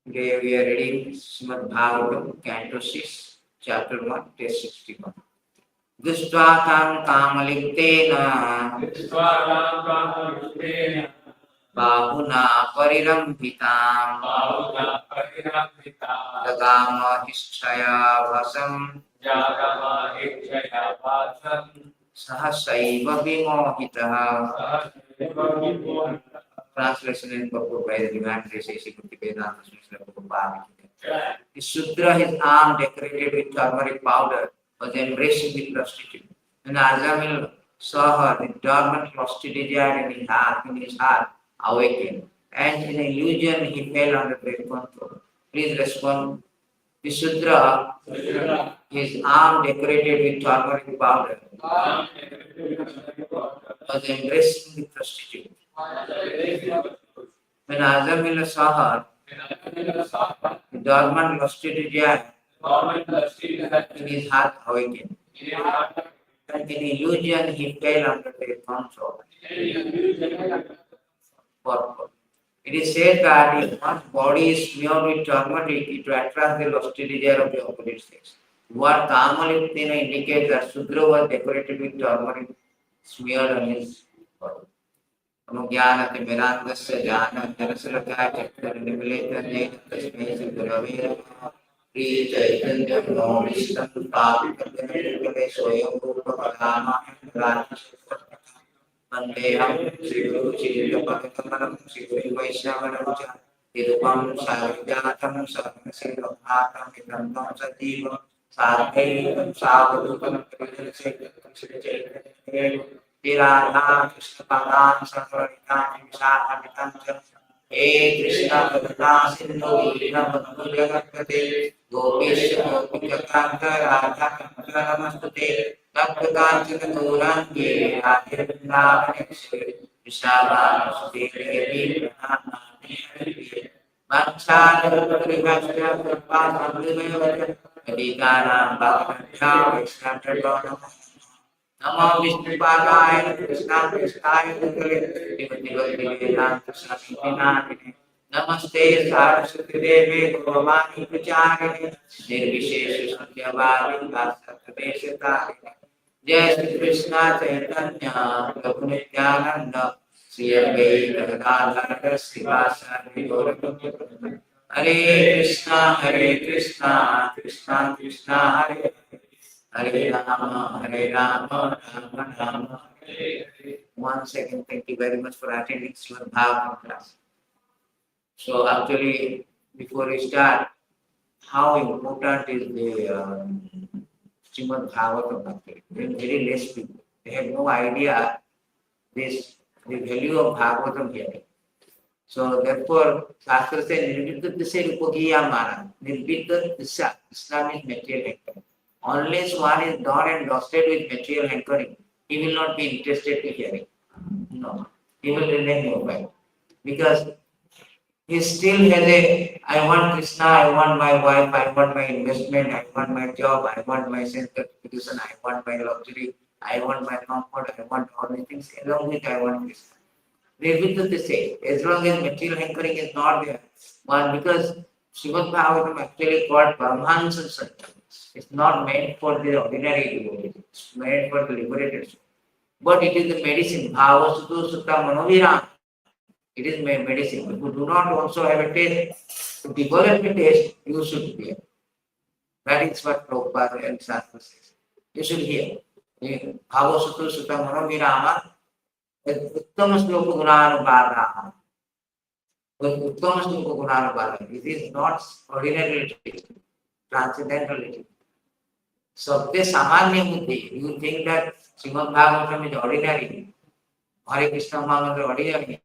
Today we are reading Srimad Bhagavatam, Canto 6, Chapter 1, Text 61. Dushtva tam kamaliptena bahuna parirambhitam dagama hishchaya vasam sahasaiva vimohitaha. Translation and purport by the Divine Grace Srimati Vedanta Srila Prabhupada. The Shudra, his arm decorated with turmeric powder, was embracing the prostitute. When Ajāmila saw her, the dormant lusty desire in his heart awakened, and in illusion he fell under their control. Please respond. The Shudra, his arm decorated with turmeric powder, was embracing the prostitute. When Ajāmila saw her, the dormant lusty desire in his heart awakened, and in illusion he fell under their control. It is said that if one's body is smeared with turmeric, it will attract the lusty desire of the opposite sex. The word Kamaliptina indicates that Sudra was decorated with turmeric smeared on his body. ज्ञानति वेदान्तस्य ज्ञानञ्जनशलाकया चक्षुर्निमीलितं तस्मै श्रीगुरवे नमः। श्रीचैतन्यमनो विष्णुं पावकं स्वयं रूपकथामहं वन्देऽहं श्रीगुरु श्रीयुतपदकमलं श्रीवैष्णवं च निरुपं साविजातं सर्वसिद्धभातं विदन्तं सजीवं साधैवं सावधूतं श्रीचैतन्यं Radha Krishna Padam Sarvaritam Visakamitam He Krishna Padam Sindhu Vina Bandhu Jagatpate Gopesha Gopikakanta Radha Namaste Tattvakanta Turangi Radha Vrindavanekshri Vishabham Sudhiri Pranamani Vaksana Privasya Prabha Samdhivaya Adhikaram Bhagavata Vaishnava Namo Vishnupadaya Krishna Krishnaaya Bhutale Srimati Vedanta Swami Namaste Saraswati Devi Gurvani Pracharine Nirvishesha Satyavadi Vasatadeshatari Jai Shri Krishna Chaitanya Prabhu Nityananda Sri Advaita Gadadhara Srivasadi Gaurapada Hare Krishna Krishna Krishna Hare Hare Rama, Rama Rama. Once again, thank you very much for attending Srimad Bhagavatam class. So actually, before we start, how important is the Srimad Bhagavatam actually? Very less people. They have no idea the value of Bhagavatam here. So therefore, Shastra says, Nirbhita Disa Rupagiya Mara. Nirbhita Disa, Islam is material hankering. Unless one is done and dusted with material hankering, he will not be interested in hearing. No, he will remain mobile. Because he still has I want Krishna, I want my wife, I want my investment, I want my job, I want my sense gratification, I want my luxury, I want my comfort, I want all these things, along with I want Krishna. They will do the same. As long as material hankering is not there, one because Srimad Bhagavatam actually called Paramahansa Satya. It's not meant for the ordinary devotees. It's meant for the liberated. But it is the medicine. Bhava Sutta Sutta Manoviram. It is medicine. If you do not also have a taste, to develop a taste, you should hear. That is what Prabhupada and Shastra says. You should hear. Bhava Sutta Sutta Manoviram. Uttama Sloka Gunanubhara. Uttama Sloka Gunanubhara. It is not ordinary literature, transcendental literature. So, this Samanya Buddhi, you think that Srimad Bhagavatam is ordinary, Hare Krishna Mahamantra is ordinary,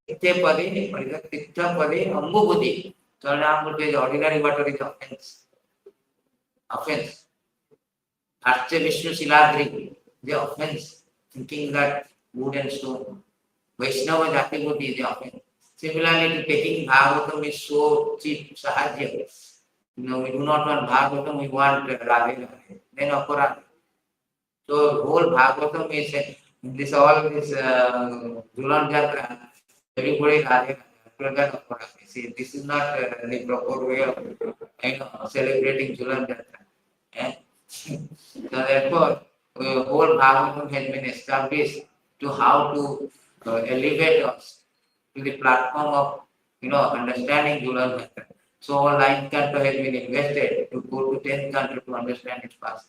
Tittha Pade, Tittha Pade, Ambu Buddhi, Charanamurti is ordinary, but it is offense. Offense. Arche Vishnu Siladri, the offense, thinking that wood and stone. Vaishnava Jati Buddhi is the offense. Similarly, taking Bhagavatam is so cheap, Sahajya. No, we do not want Bhagavatam, we want Radhe. Then Aparadha. So whole Bhagavatam is this all this Julan Jatra, everybody Radhe. together. See, this is not the proper way of celebrating Julan Jatra. Eh? So therefore, whole Bhagavatam has been established to how to elevate us to the platform of understanding Julan Jatra. So our 9th canto has been invested to go to 10th canto to understand its past.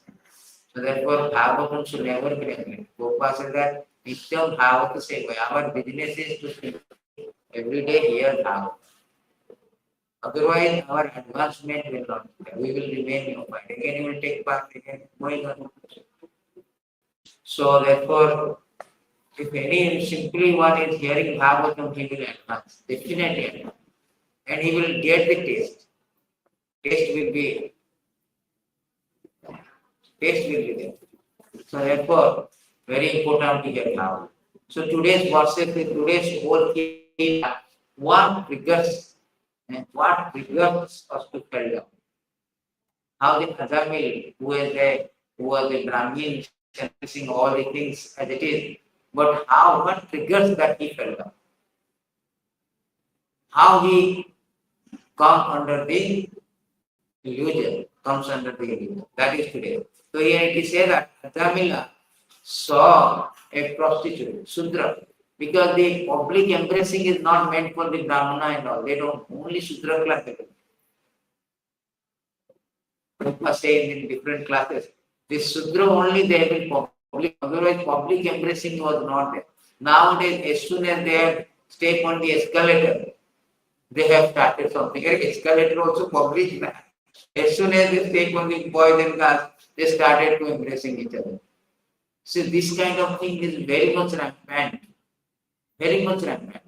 So therefore, Bhagavatam should never be neglected. Prabhupada said that Nityam Bhagavata Seva. Our business is to speak every day hear Bhagavatam. Otherwise, our advancement will not be there. We will remain unified. Again, we will take part again, going on. So therefore, if any simply one is hearing Bhagavatam, he will advance, definitely advance. And he will get the taste. Taste will be there. So therefore, very important to hear Bhagavatam. So today's verses, today's whole theme, what triggers us to fall down? How the Ajāmila, who was a Brahmin, sentencing all the things as it is, but what triggers that he fell down? How he comes under the illusion. That is today. So here it is said that Ajāmila saw a prostitute, Sudra, because the public embracing is not meant for the Brahmana and all. They don't, only Sudra class. People say in different classes, this Sudra only they will public, otherwise public embracing was not there. Nowadays, as soon as they have step on the escalator, they have started something. Escalator also public. As soon as they step on the boys and girls, they started to embracing each other. So this kind of thing is very much rampant. Very much rampant.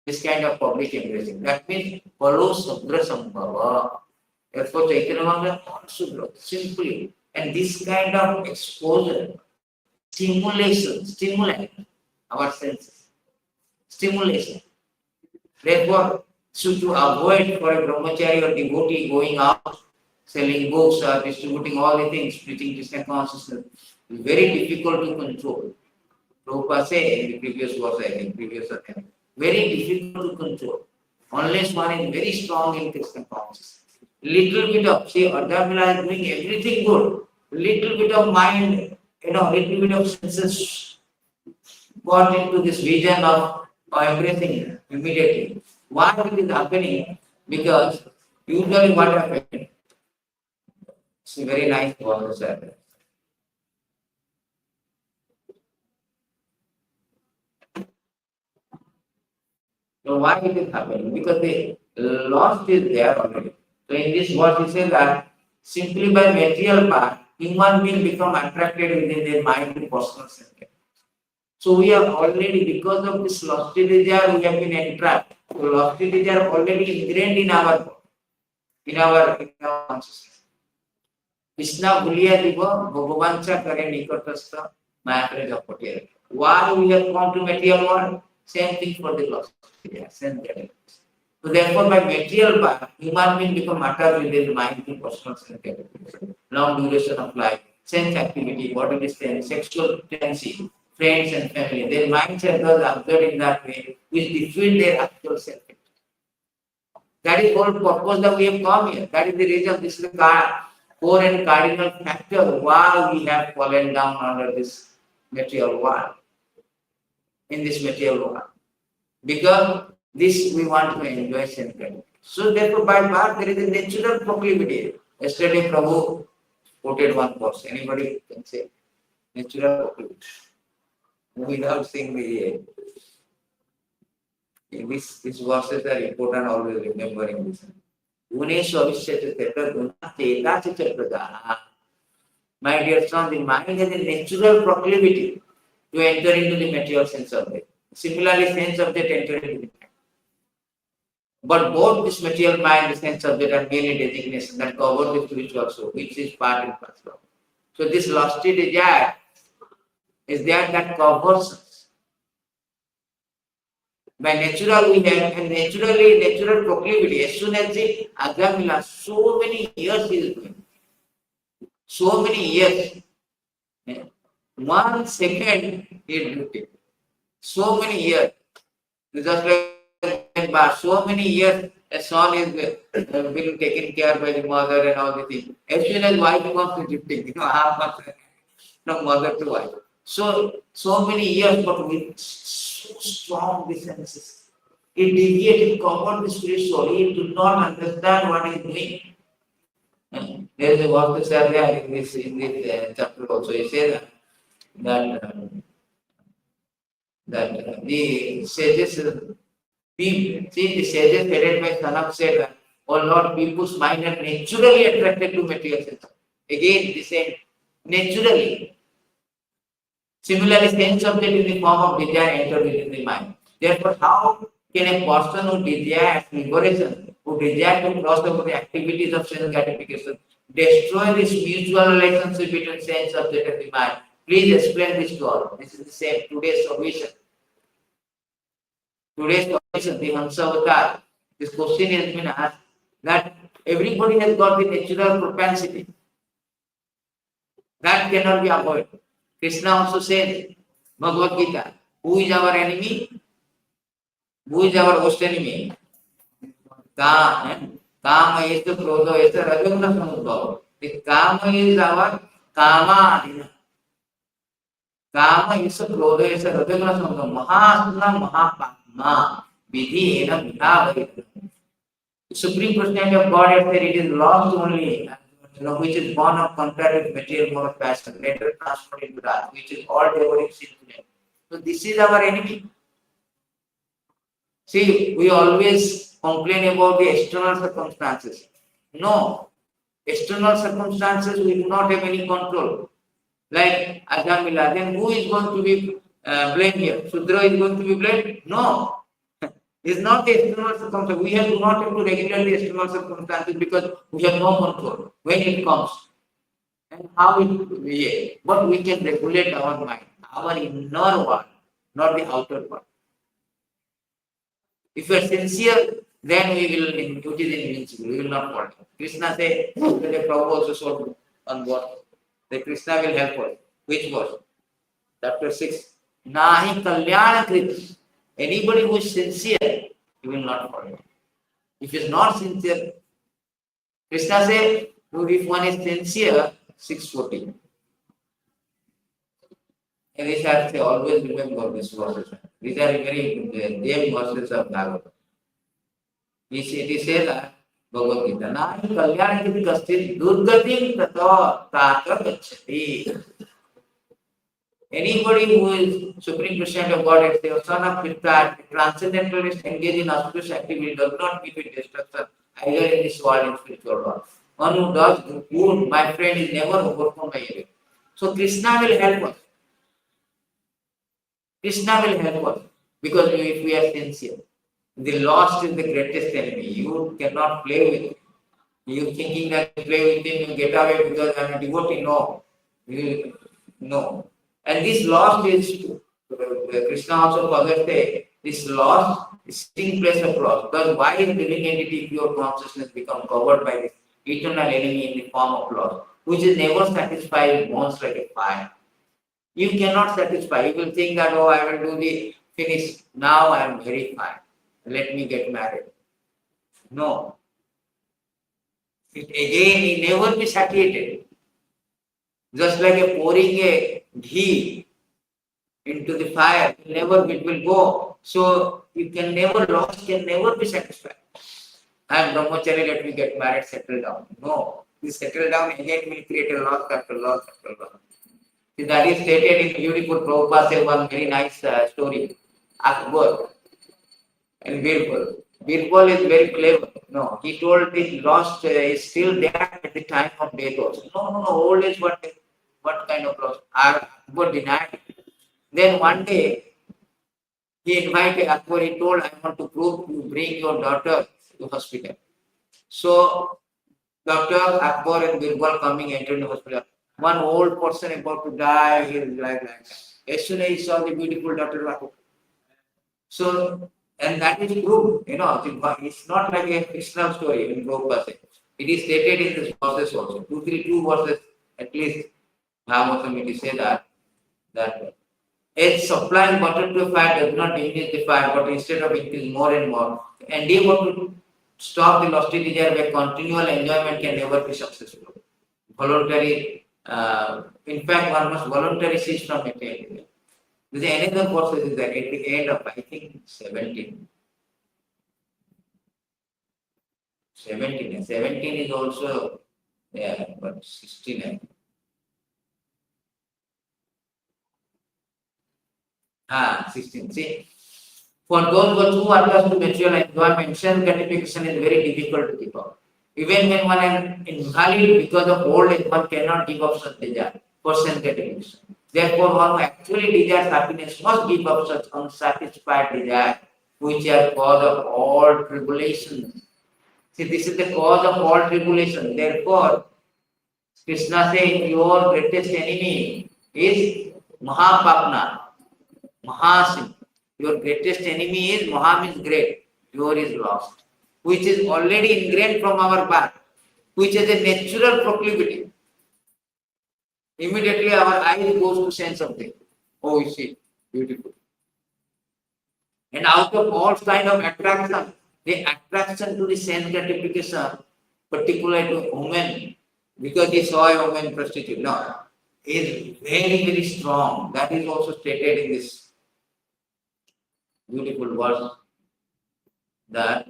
This kind of public embracing. That means follow Sudra Sambhava. Therefore, Chaitanya Mahaprabhu Sudra, simply. And this kind of exposure, stimulate our senses. Stimulation. Therefore, so to avoid for a brahmachari or devotee going out, selling books, distributing all the things, preaching Krishna consciousness, is very difficult to control. Prabhupada said in the previous attempt, very difficult to control. Unless one is very strong in Krishna consciousness. Little bit of, Ajāmila is doing everything good. Little bit of mind, little bit of senses got into this vision of embracing immediately. Why it is happening? Because usually what happens, it's a very nice process. So why it is happening? Because the loss is there already. So in this verse he says that simply by material part, human being become attracted within their mind to personal center. So we are already, because of this lofty desire, we have been entrapped. So lofty desire already ingrained in our consciousness. Krishna Bhuliya Diva, Bhagavancha Kare Nikatastha, Mayapre Japatiya. Why we have come to material world? Same thing for the lofty desire, same thing. So therefore, by material part, human being become attached with their mind to personal center. Long duration of life, sense activity, bodily strength, sexual tendency, friends and family. Their minds are thus observed in that way, which defeat their actual self. That is the whole purpose that we have come here. That is the reason this is the core and cardinal factor why we have fallen down under this material world. In this material world. Because this we want to enjoy sense. So therefore by birth there is a natural proclivity. Yesterday Prabhu quoted one verse. Anybody can say? Natural proclivity. Without seeing the these verses are important, always remembering this. My dear son, the mind has a natural proclivity to enter into the material sense object. Similarly, sense object enter into the mind. But both this material mind and sense object are merely designations that cover the spiritual soul, which is part and parcel. So this lusty desire is there that covers us. By natural we have, and natural proclivity. As soon as the Ajāmila, so many years he is doing. So many years. 1 second he is doing. So many years. Just like so many years a son is being taken care by the mother and all the things. As soon as wife comes to gifting, half month from mother to wife. So many years, but with so strong defenses. He deviated, covered the spiritual. He did not understand what he is doing. There is a verse there in this chapter also. He says that the sages, the sages headed by Sanak said that, "Oh Lord, people's mind are naturally attracted to material sense." Again, the same, naturally. Similarly, same subject in the form of desire entered within the mind. Therefore, how can a person who desires liberation, who desires to cross over the activities of sense gratification, destroy this mutual relationship between sense, subject, and the mind? Please explain this to all. This is the same today's solution. Today's solution, the Hamsa Avatar. This question has been asked that everybody has got the natural propensity. That cannot be avoided. Krishna also says, Bhagavad Gita, who is our enemy? Who is our worst enemy? Kama is the Krodha, is the Rajaguna Samudbhava. The Kama is our Kama. Kama is the Krodha, is the Rajaguna Samudbhava. Mahasana Mahapatma. Vidhi ena Vidha. The Supreme Personality of God has said it is lost only, which is born of contrary material mode of passion, later transformed into wrath, which is all devouring sin today. So this is our enemy. See, we always complain about the external circumstances. No, external circumstances we do not have any control. Like Ajāmila, then who is going to be blamed here? Sudra is going to be blamed? No. It's not the external circumstances. We do not have to regulate the external circumstances because we have no control when it comes and how it behaves. But we can regulate our mind, our inner world, not the outer world. If we are sincere, then we will, it is invincible. We will not fall. Krishna said, the Prabhu also showed on what? The Krishna will help us. Which was? Chapter 6. Nahi kalyana krit. Anybody who is sincere, he will not fall. If he is not sincere, Krishna said, if one is sincere, 6:14. And this I say, always remember these verses. These are very deep verses of Bhagavad. It says that Bhagavad Gita, Nahi kalyana krit kastit durgatim tato tata gacchati. Anybody who is Supreme Personality of God, is the son of Krishna, transcendentalist, engaged in auspicious activity, does not keep it destruction either in this world and spiritual world. One who does good, my friend, is never overcome by evil. So Krishna will help us. Krishna will help us because if we are sincere. The lost is the greatest enemy. You cannot play with him. You thinking that you play with him, you get away because I am a devotee. No. No. And this lost is, Krishna also further say, this lost is sitting place of loss. Because why is living entity, pure consciousness become covered by this eternal enemy in the form of loss, which is never satisfied, burns like a fire. You cannot satisfy. You will think that, oh, I will do the finish. Now I am very fine. Let me get married. No. He never be satiated. Just like a pouring a ghee into the fire, it will go. So you can never be satisfied. I am brahmachari, let me get married, settle down. No. You settle down again will create a loss after loss after loss. See, that is stated in beautiful Prabhupada said one very nice story. Akbar and Birbal. Birbal is very clever. No, he told the lost is still there at the time of death also. No, old age, what kind of loss? Akbar denied it. Then one day, he invited Akbar, he told, I want to prove you bring your daughter to hospital. So, Doctor Akbar and Birbal coming entered the hospital. One old person about to die, he is like that. As soon as he saw the beautiful daughter Akbar. So, and that is true, it's not like a fictional story in Prabhupada. It is stated in this verses also. 2 verses at least. It is say that As supplying water to a fire does not diminish the fire, but instead of increase more and more. Endeavor to stop the lusty desire by continual enjoyment can never be successful. Voluntary, in fact, one must voluntarily cease from material. There is another process is that at the end of, I think, 17. 17 is also there, but 16. 16. See, for those who are attached to material enjoyment, self gratification is very difficult to give up. Even when one is invalid because of old age, one cannot give up such desire for self gratification. Therefore, one who actually desires happiness must give up such unsatisfied desire, which are cause of all tribulations. See, this is the cause of all tribulation. Therefore, Krishna says your greatest enemy is Mahapapna, Mahasim. Your greatest enemy is Maha means great. Your is lost, which is already ingrained from our birth, which is a natural proclivity. Immediately our eyes goes to sense something. Oh, you see, beautiful. And out of all kind of attraction, the attraction to the sense gratification, particularly to women, because he saw a woman prostitute, no, is very, very strong. That is also stated in this beautiful verse that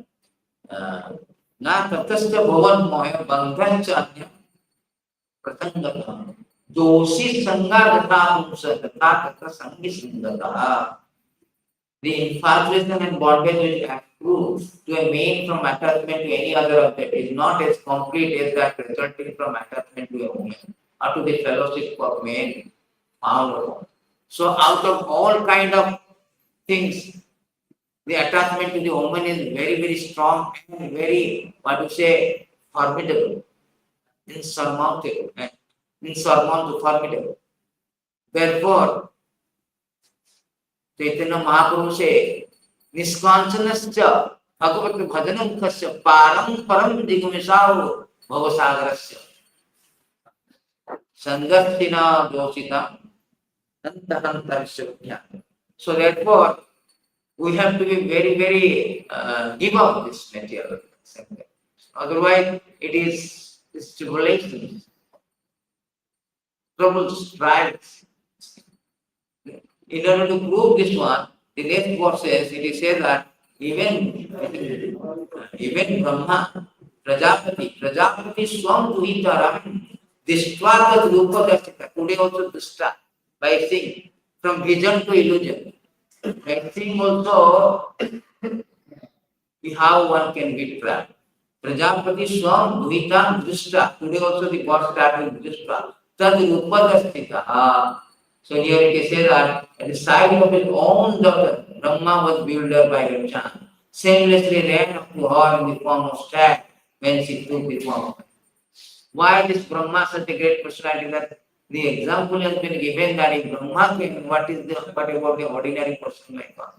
na tatasya bhavan moya bandhancha anya pratangata doshi sanga datha pumsa datha tatra sangi sangata. The infatuation and bondage which accrues to a man from attachment to any other object is not as complete as that resulting from attachment to a woman or to the fellowship of men found upon. So out of all kind of things, the attachment to the woman is very, very strong and very, what to say, formidable, insurmountable, formidable. Therefore, Chaitanya Mahaprabhu से निष्कांचनश्च भगवत भजनं कस्य पारं परं दिगमिषाव भवसागरस्य संगतिना दोषिता अंतहंतरस्य. So therefore, we have to be very, very give up this material. Otherwise, it is tribulations, troubles, trials. In order to prove this one, the next verse says, it is said that even Brahma, Prajapati swam tuhitaram, dishtvatat rupa dasita. Today also dishta, by seeing from vision to illusion. By seeing also how one can be trapped. Prajapati swam duhitam dishta. Today also the God started with dishta. Tad rupa dasita. So here it is said that at the side of his own daughter, Brahma was bewildered by her charm. Shamelessly ran up to her in the form of stag when she took the form of. Why is Brahma such a great personality that the example has been given that if Brahma came, what about the ordinary person like us?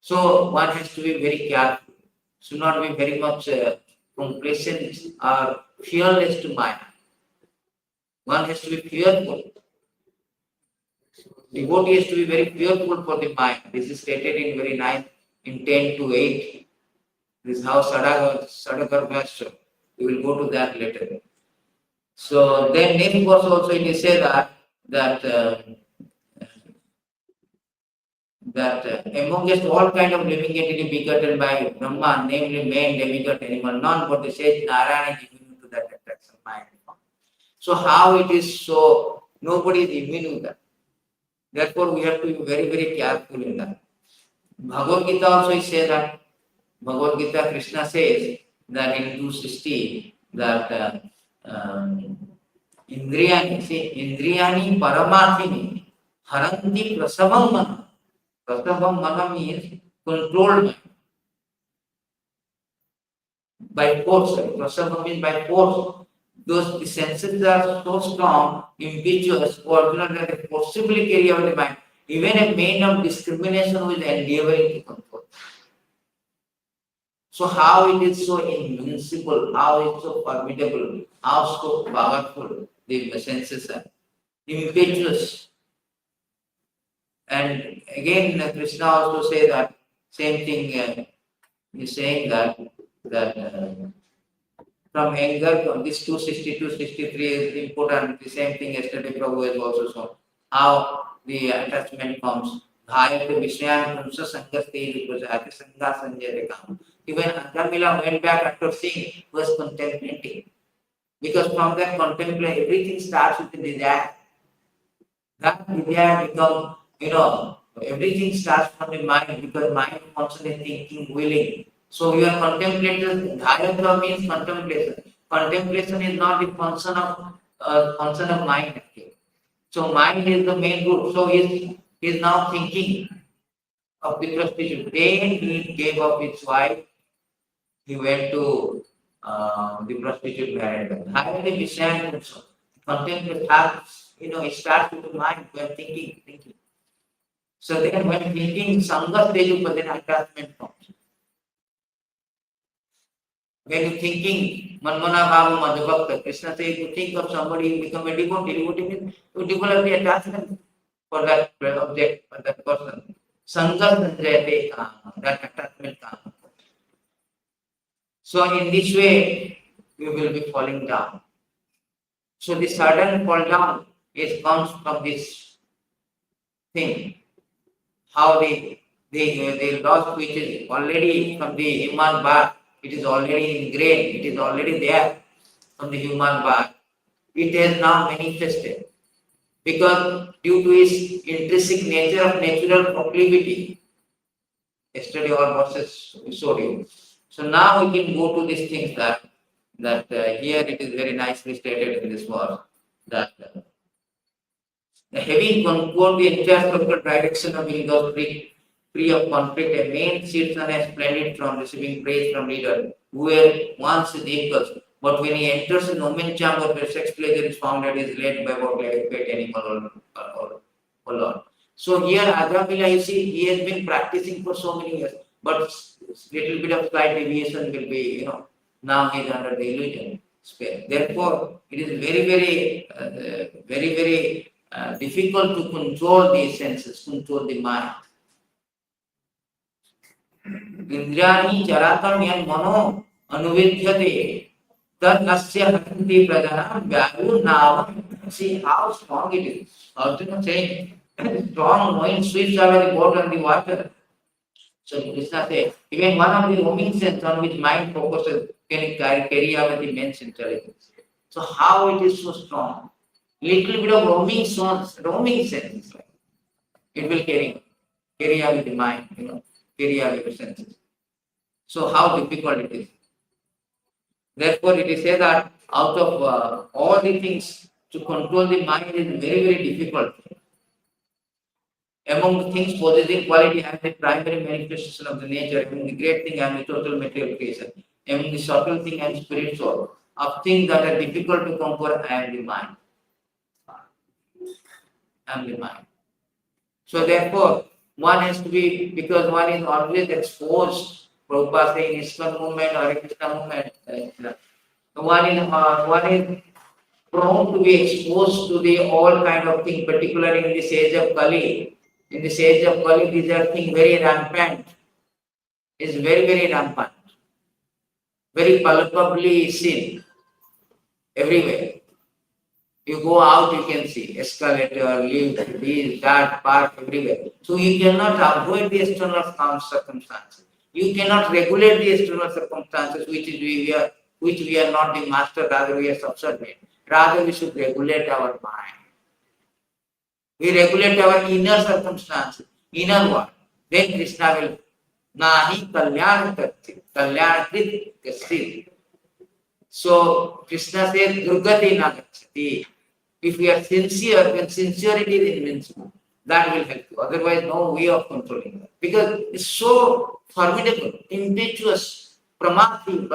So one has to be very careful, should not be very much complacent or fearless to mind. One has to be fearful. Devotee has to be very fearful for the mind. This is stated in very nice in 10 to 8. This is how Sadakar shown. We will go to that later. So then next verse also it is said that amongst all kind of living entity begotten by Brahma, namely man, demigod, animal, none but the sage Narayana is immune to that attraction mind. So how it is so? Nobody is immune to that. Therefore, we have to be very, very careful in that. Bhagavad Gita also says that. Bhagavad Gita, Krishna says that in 260 that Indriyani Paramathini Haranti Prasavam Mana. Prasavam Mana means controlled mind. By force. Prasavam means by force. The senses are so strong, impetuous, original that they possibly carry out the mind. Even a man of discrimination who is endeavoring to control. So how it is so invincible, how it is so formidable, how so powerful the senses are. Impetuous. And again, Krishna also say that same thing. He's saying that from anger, from this 262, 63 is important. The same thing yesterday Prabhu has also shown. How the attachment comes. Dhayate Vishyan Pumsa Sangaste Prajati Sangha Sanjay Kam. Even Ajāmila went back after seeing, he was contemplating. Because from that contemplation, everything starts with the desire. That desire becomes, everything starts from the mind because mind constantly thinking, willing. So your contemplation, Dhayatra means contemplation. Contemplation is not the function of mind. So mind is the main root. So he's now thinking of the prostitute. Then he gave up his wife. He went to the prostitute married. Dhayatra Vishyan also. Contemplation starts, it starts with the mind when thinking. So then when thinking Sangha stage, then attachment comes. When you thinking Manmana Bhava Madhubhakta, Krishna says you think of somebody, you become a devotee. Devotee means you develop the attachment for that object, for that person. Sangha sanjayate kama, that attachment kama. So in this way, you will be falling down. So the sudden fall down comes from this thing. How the loss which is already from the human birth, it is already ingrained, it is already there from the human birth. It has now manifested because due to its intrinsic nature of natural proclivity. Yesterday all verses we showed you. So now we can go to these things that here it is very nicely stated in this verse that having conquered the entire structural direction of India's free of conflict, a main citizen has splendid from receiving praise from leaders who were once his equals. But when he enters the woman's chamber where sex pleasure is found, it is led by what like a pet animal or Lord. So here Ajāmila, you see, he has been practicing for so many years, but little bit of slight deviation will be, now he is under the illusion spell. Therefore, it is very difficult to control these senses, control the mind. Indrani charatam yan mano anuvidyate tad asya hanti prajana vayu navam. See how strong it is. Arjuna saying, strong wind sweeps over the boat and the water. So Krishna says, even one of the roaming sense on which mind focuses can carry out the immense intelligence. So how it is so strong? Little bit of roaming sense, it will carry out the mind, carry out your senses. So how difficult it is. Therefore, it is said that out of all the things to control the mind is very difficult. Among the things possessing quality, I am the primary manifestation of the nature. Among the great thing, I am the total material creation. Among the subtle thing, I am spirit soul. Of things that are difficult to conquer, I am the mind. So therefore, one has to be, because one is always exposed, Prabhupada saying ISKCON movement or Krishna movement, one is prone to be exposed to the all kind of things, particularly in this age of Kali. In this age of Kali, these are things very rampant. It's very rampant. Very palpably seen everywhere. You go out, you can see escalator, lift, this, that, park, everywhere. So you cannot avoid the external circumstances. You cannot regulate the external circumstances which we are not the master, rather we are subservient. Rather we should regulate our mind. We regulate our inner circumstances, inner world. Then Krishna will nahi kalyan krit kastit. So Krishna says durgati nagachati. If we are sincere, then sincerity is invincible. That will help you. Otherwise, no way of controlling that. Because it's so formidable, impetuous, pramati,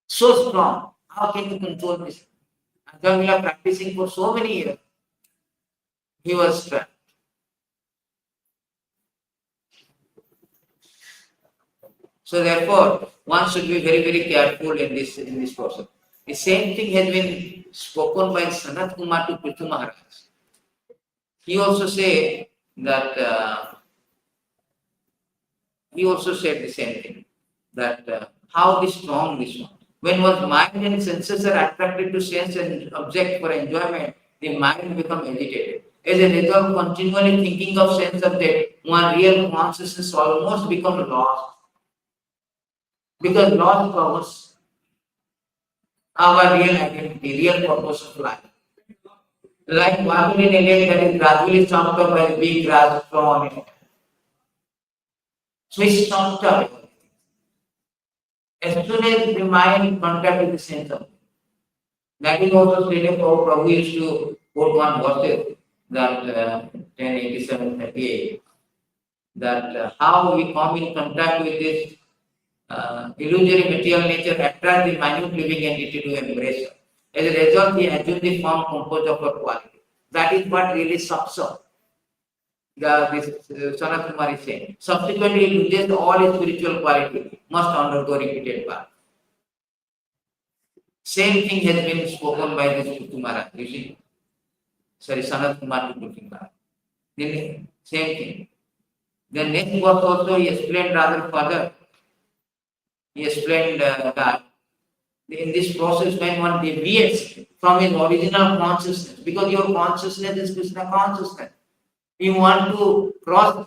so strong. How can you control this? Ajāmila practicing for so many years. He was trapped. So therefore, one should be very careful in this process. The same thing has been spoken by Sanat Kumar to Prithu Maharaj. He also said that he also said the same thing, that how this strong this one. When one's mind and senses are attracted to sense and object for enjoyment, the mind becomes agitated. As a result, continually thinking of sense object, one real consciousness almost becomes lost. Because lost covers our real identity, real purpose of life. Like walking in a lake that is gradually chopped up by the big grass on it. So it's chopped up. As soon as the mind contact with the sense of, that is also stated for Prabhu used to quote one verse that 1087:38, that how we come in contact with this illusory material nature attract the minute living entity to embrace her. As a result, he assumes the form composed of her quality. That is what really sucks up. This Sanat Kumar is saying. Subsequently, he loses all his spiritual quality, must undergo repeated birth. Same thing has been spoken by this Kumara, you see. Sorry, Sanat Kumar to Kumara. Then same thing. The next verse also he explained rather further. He explained that in this process when one deviates from his original consciousness, because your consciousness is Krishna consciousness. You want to cross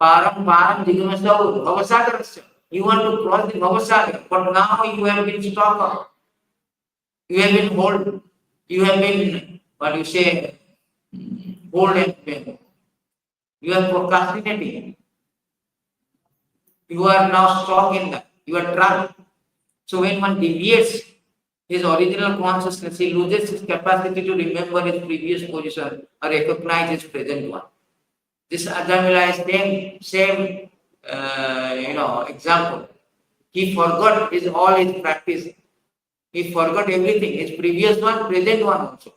param jigamasa bhavasagarasya. You want to cross the bhavasagar, but now you have been stuck up. You have been hold. You have been, what you say, hold and pain. You are procrastinating. You are now stuck in that. You are trapped. So when one deviates his original consciousness, he loses his capacity to remember his previous position or recognize his present one. This Ajāmila is same example. He forgot all his practice. He forgot everything, his previous one, present one also.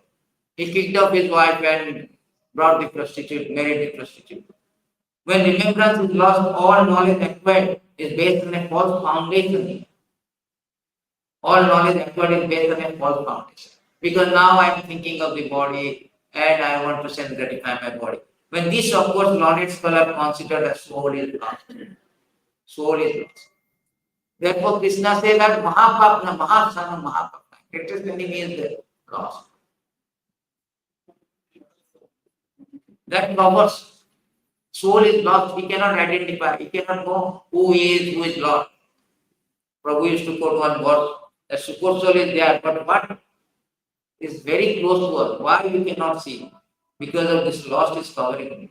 He kicked off his wife and brought the prostitute, married the prostitute. When remembrance is lost, all knowledge acquired is based on a false foundation. All knowledge acquired is based on a false foundation. Because now I am thinking of the body and I want to sense gratify my body. When this, of course, learned scholar considered as soul is lost. Soul is lost. Therefore, Krishna says that Mahapapna, Mahasana, Mahapapna. Greatest enemy is the lost. That covers. Soul is lost. He cannot identify. He cannot know who he is lost. Prabhu used to quote one verse. The super soul is there, but what is very close to us? Why we cannot see? Because of this lost is covering.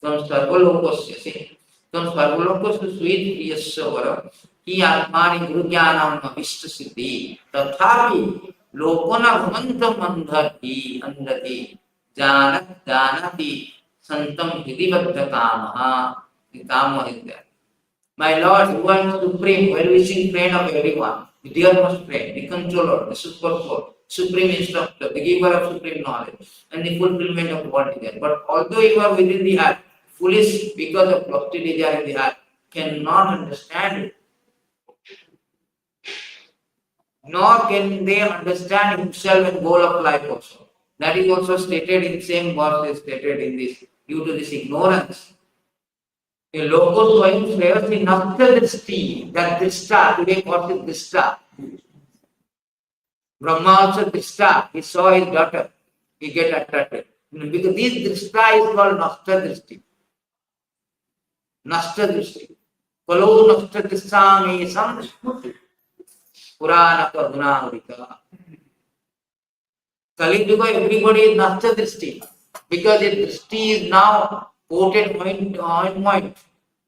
Tam sarvalokasya, see. Tam sarvalokasya sweet yasavara. Ki atmani gurugyanam avishta siddhi. Tathapi lokana bhavantam andhati janati santam hidivadha kamaha. The kama is there. My Lord, who is supreme, well-wishing friend of everyone, the dearmost friend, the controller, the super soul, supreme instructor, the giver of supreme knowledge, and the fulfillment of all desire. But although you are within the heart, foolish because of lofty desire in the heart, cannot understand it. Nor can they understand himself and goal of life also. That is also stated in the same verse stated in this, due to this ignorance. A logo swayam shreyasi nastya drishti, that drishta, today what is drishta? Brahma also drishta, he saw his daughter, he get attracted. Because this drishta is called nastya drishti. Nastya drishti. Kalo nastya drishami sam purana kaduna urika. Kali Yuga, everybody is nastya drishti. Because the drishti is now coated ointment,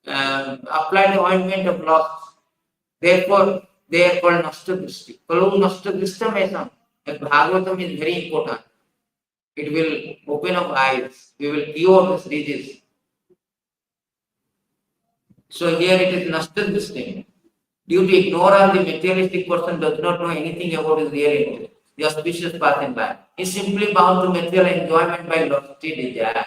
applied the ointment of loss. Therefore, they are called nastya drishti. Kalu nastya drishtam esam. Bhagavatam is very important. It will open up eyes. We will cure this disease. So here it is nastya drishti. Due to ignorance, the materialistic person does not know anything about his real intent. The auspicious path in life. He is simply bound to material enjoyment by lofty desire.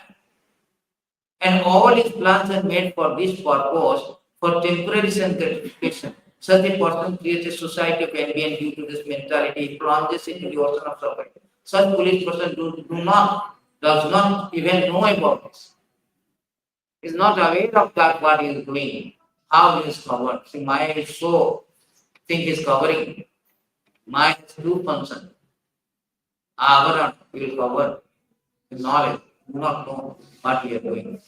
And all his plans are made for this purpose, for temporary sense gratification. Such a person creates a society of envy, and due to this mentality, he plunges into the ocean of suffering. Such foolish person does not even know about this. He is not aware of that what he is doing, how he is covered. See, Maya is so think is covering. Maya has two functions. Avaran will cover the knowledge, do not know what we are doing.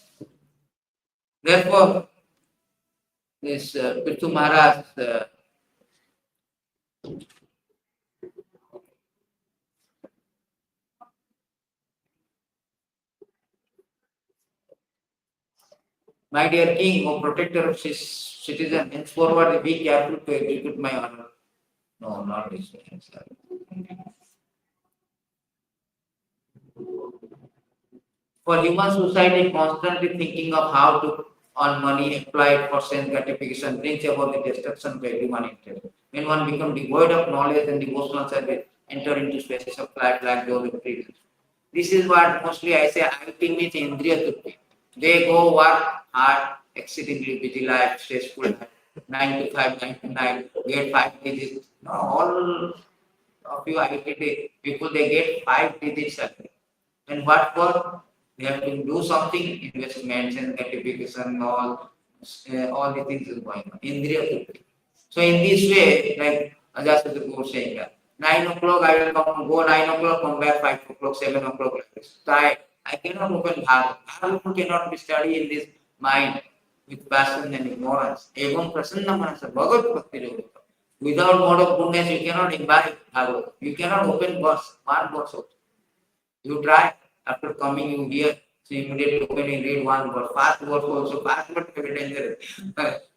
Therefore, this Pithu Maharaj, my dear king, O protector of his citizen, henceforward be careful to execute my order. No, not this way. Sorry. For human society, constantly thinking of how to earn money applied for sense gratification brings about the destruction of human interest. When one becomes devoid of knowledge and devotional service, enter into spaces of life like those of freedom. This is what mostly I say IT means Indriya Tutti. They go work hard, exceedingly busy life, stressful life, 9 to 5, 9 to 9, get 5 digits. No, all of you IT people, they get 5 digits salary. And what for? They have to do something, investments and gratification, all the things is going on. Indriya Tutti. So in this way, like Ajāmila was saying that 9 o'clock I will go 9 o'clock, come back 5 o'clock, 7 o'clock like this. So I cannot open Bhagavad. Bhagavad cannot be studied in this mind with passion and ignorance. Evam prasanna manasa Bhagavad Bhakti Yoga. Without mode of goodness, you cannot imbibe Bhagavad. You cannot open verse, one verse also. You try after coming you here, so immediately open and read one verse. Fast verse also, fast verse very dangerous.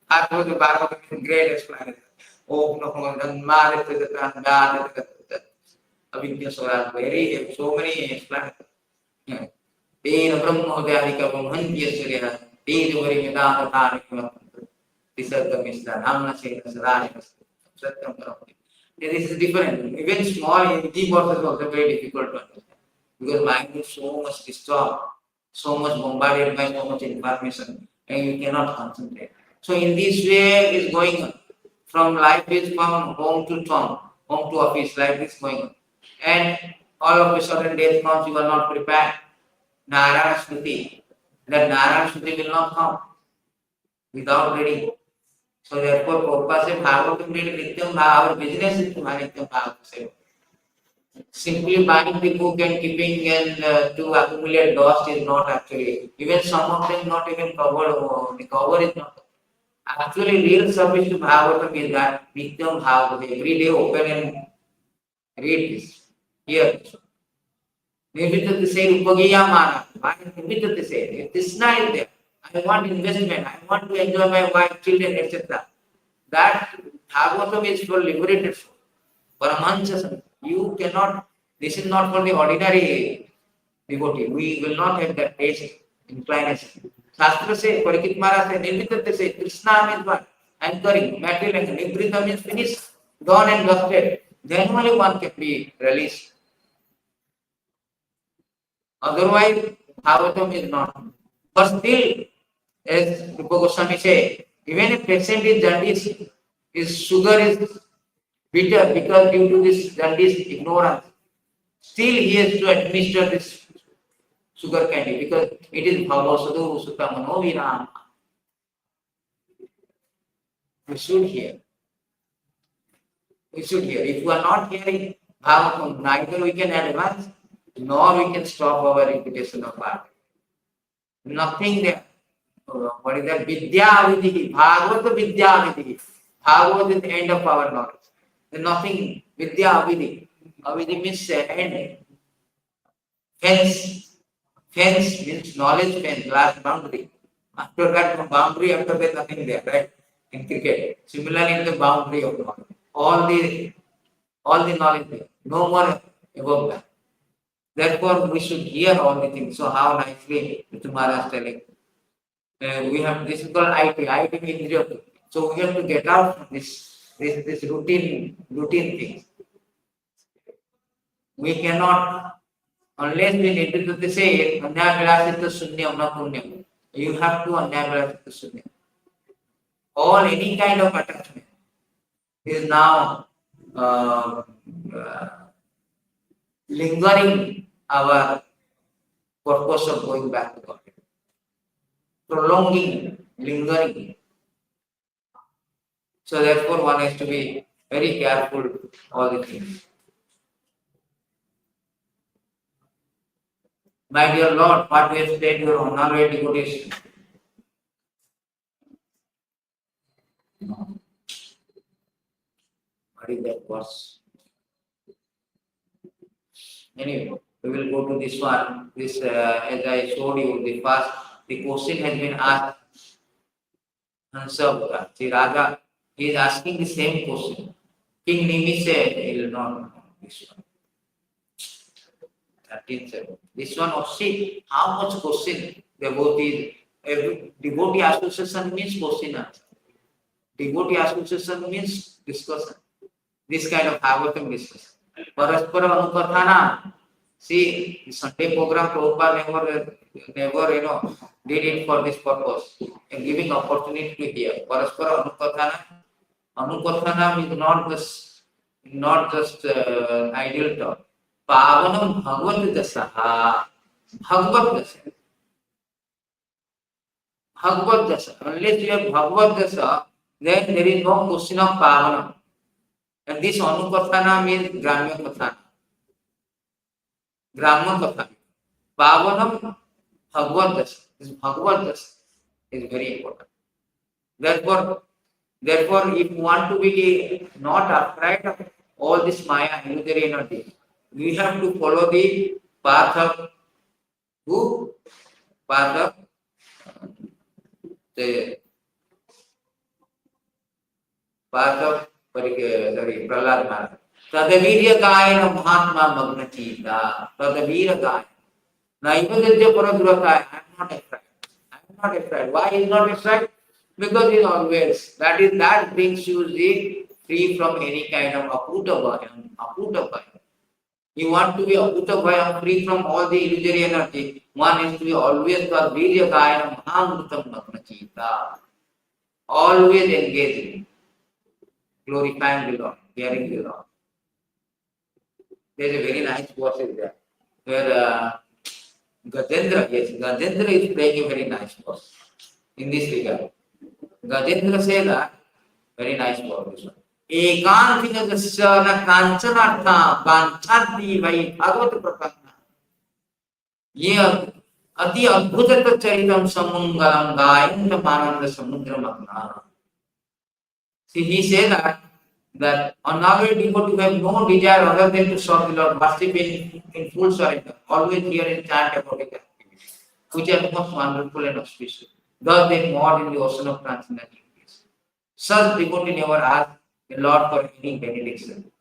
Fast verse Bhagavad is great explanation. Om Namo Dhamma Avidya Swaraj, very so many explanations. Tena Brahmodyadika Brahmantya Surya, Tena Vari Vedanta Tanika, Tisarga Mishra, Namna Sena Sarani, Satyam Brahmati. This is different. Even small Hindi verses is also very difficult to understand. Because mind is so much disturbed, so much bombarded by so much information, and you cannot concentrate. So in this way is going on. From life is from home to town, home to office, life is going on. And all of a sudden death comes, you are not prepared. Narayana Smriti. That Narayana Smriti will not come without reading. So therefore, Prabhupada said, Bhagavatam read Nityam Bhava, our business is to Nityam Bhava. Simply buying the book and keeping and to accumulate dust is not actually, even some of them not even covered, the cover is not. Actually, real service to Bhagavatam is that Nityam Bhagavatam, every day open and read this. Here. Nimitati say Upagiyamana. Why Nimitati say? If Krishna is there, I want investment, I want to enjoy my wife, children, etc. That Bhagavatam is for liberated soul. Paramahansa, you cannot, this is not for the ordinary devotee. We will not have that taste, inclination. Shastra say, Parikit Maharaj say, Nirmitata say, Krishna means what? Anchoring, material anchor. Nibrita means finished, gone and dusted. Then only one can be released. Otherwise, Bhagavatam is not. But still, as Rupa Goswami say, even if patient is jaundice, his sugar is bitter because due to this jaundice ignorance, still he has to administer this sugar candy because it is Bhavasadu Sutta Manoviram. We should hear. We should hear. If we are not hearing Bhagavatam, neither we can advance nor we can stop our reputation of Bhagavatam. Nothing there. What is that? Vidya Avidhi. Bhagavata Vidya Avidhi. Bhagavad is the end of our knowledge. There's nothing. Vidya Avidhi. Avidhi means end. Fence. Fence means knowledge fence, last boundary. After that, boundary, after that, nothing there, right? In cricket. Similarly, in the boundary of knowledge. All the knowledge there. No more above that. Therefore, we should hear all the things. So, how nicely Mr. Maharaj telling. We have this is called IT. IT means Indriya. So, we have to get out from this routine things. We cannot, unless we need to say, Anyavilasita Sunyam, not Punyam. You have to Anyavilasita Sunyam. All any kind of attachment is now lingering our purpose of going back to God. prolonging, lingering. So therefore one has to be very careful all the things. My dear Lord, what we have said, your honorary devotees. What is that verse? Anyway, we will go to this one. This, as I showed you, the question has been asked. Hansa, see Raja, he is asking the same question. King Nimi said, he will not know this one. 13th. This one, oh, see how much question devotee. Devotee association means question answer. Devotee association means discussion. This kind of Bhagavatam discussion. Paraspara Anupathana. See, the Sunday program, Prabhupada never, did it for this purpose, and giving opportunity to hear. Paraspara Anupathana. Anupathana is not just ideal talk. Pavanam Bhagavad Dasa. Bhagavad Dasa. Bhagavad Dasa. Unless you have Bhagavad Dasa, then there is no question of Pavanam. And this Anupathana means Gramya Pathana. Gramya Pathana. Pavanam Bhagavad Dasa. This Bhagavad Dasa is very important. Therefore, if you want to be not afraid of all this Maya, illusory energy, we have to follow the path of who? Path of Prahlad Maharaj. Tadavirya Gayana Mahatma Magna Chita. Tadavirya Gayana. Naivadya Paradurata. I am not afraid. I am not afraid. Why is not afraid? Because he is always. That brings you free from any kind of akuta bhayam. Akuta bhayam. You want to be akuta bhayam, free from all the illusory energy. One is to be always Tadavirya Gayana Mahamrutam Magna Chita. Always engaging. Glorifying the Lord, hearing the Lord. There is a very nice verse there, where Gajendra is playing a very nice verse in this regard. Gajendra says that, very nice verse. Ekantina dasya kanchanartha vanchati vai bhagavad prapanna. Ye ati adbhutata charitam samungalam gayanta mananda samudramagna. See, he said that on our devotee have no desire other than to serve the Lord, worship in full surrender, always hear and chant about His activities, which are most wonderful and auspicious. Thus they mod in the ocean of transcendental peace. Such devotee never ask the Lord for any benediction.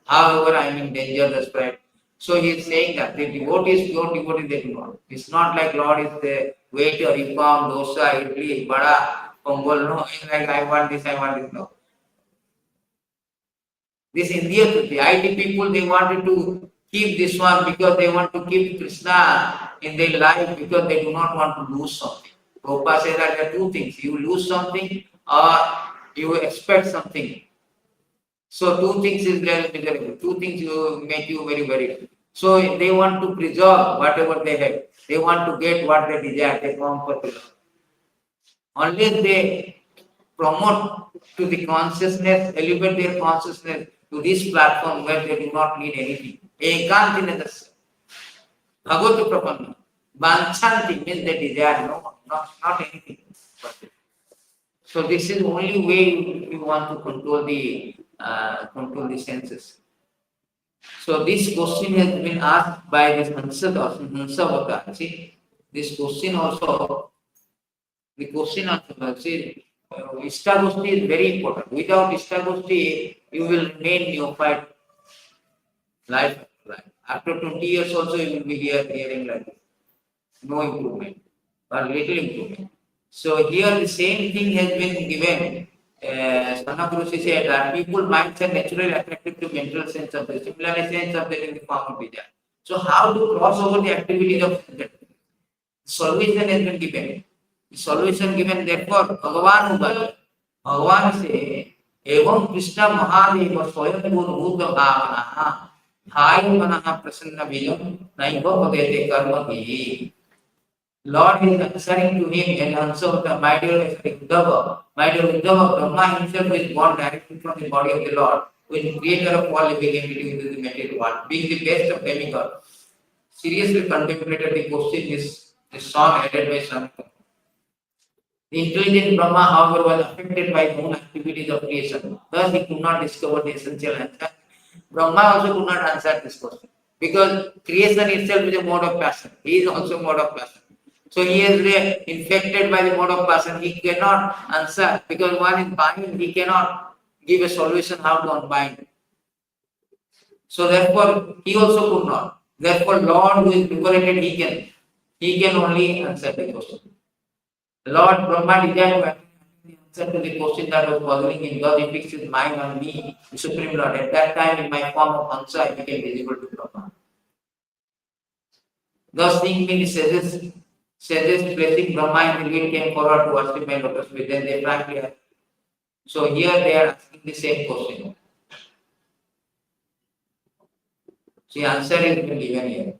However, I am in danger, the spread. So he is saying that the devotees, pure devotees, they do not. It's not like Lord is the waiter, Ipam, dosa, idli, vada, Pongol, no, it's like I want this, no. This India, the IT people, they wanted to keep this one because they want to keep Krishna in their life because they do not want to lose something. Prabhupada said that there are two things. You lose something or you expect something. So two things is very miserable. Two things you make you very worried. So they want to preserve whatever they have. They want to get what they desire. They come for the Lord. Unless they promote to the consciousness, elevate their consciousness to this platform where they do not need anything. Ekantina dasya. Bhagavad prapanna. Vanchanti means they desire not anything. So this is the only way you want to control the senses. So this question has been asked by this Hansa Avatar. See, this question also. The question of Ishtagosti is very important. Without Ishtagosti, you will remain neophyte life. After 20 years also, you will be hearing like this. No improvement or little improvement. So here the same thing has been given. Sanagurusi said that people's minds are naturally attracted to mental sense of the similar sense of the form of desire. So how to cross over the activities of the solution has been given. Solution given, therefore Bhagavan Ubhaya. Bhagavan say, Evam Krishna Mahadeva Swayam Bhutta Bhavana Hai Manaha Prasanna Vijam Naiva Bhagate Karma Hi. Lord is answering to him and answer the my dear Uddhava. My dear Uddhava, Brahma himself is born directly from the body of the Lord, who is creator of all living entities in the material world, being the best of demigods. Seriously contemplated the question is the song added by Shankar. The intelligent Brahma, however, was affected by his own activities of creation. Thus, he could not discover the essential answer. Brahma also could not answer this question because creation itself is a mode of passion. He is also a mode of passion. So he is infected by the mode of passion. He cannot answer because one is bind. He cannot give a solution how to unbind. So therefore, he also could not. Therefore, Lord who is liberated, he can only answer the question. Lord Brahma desired to answer to the question that was bothering him. Thus he fixed his mind on me, the Supreme Lord. At that time, in my form of Hansa, I became visible to Brahma. Thus, seeing me, the sages placing Brahma in the lead came forward to worship my lotus feet. Then they frankly asked. So here they are asking the same question. So the answer is been given here.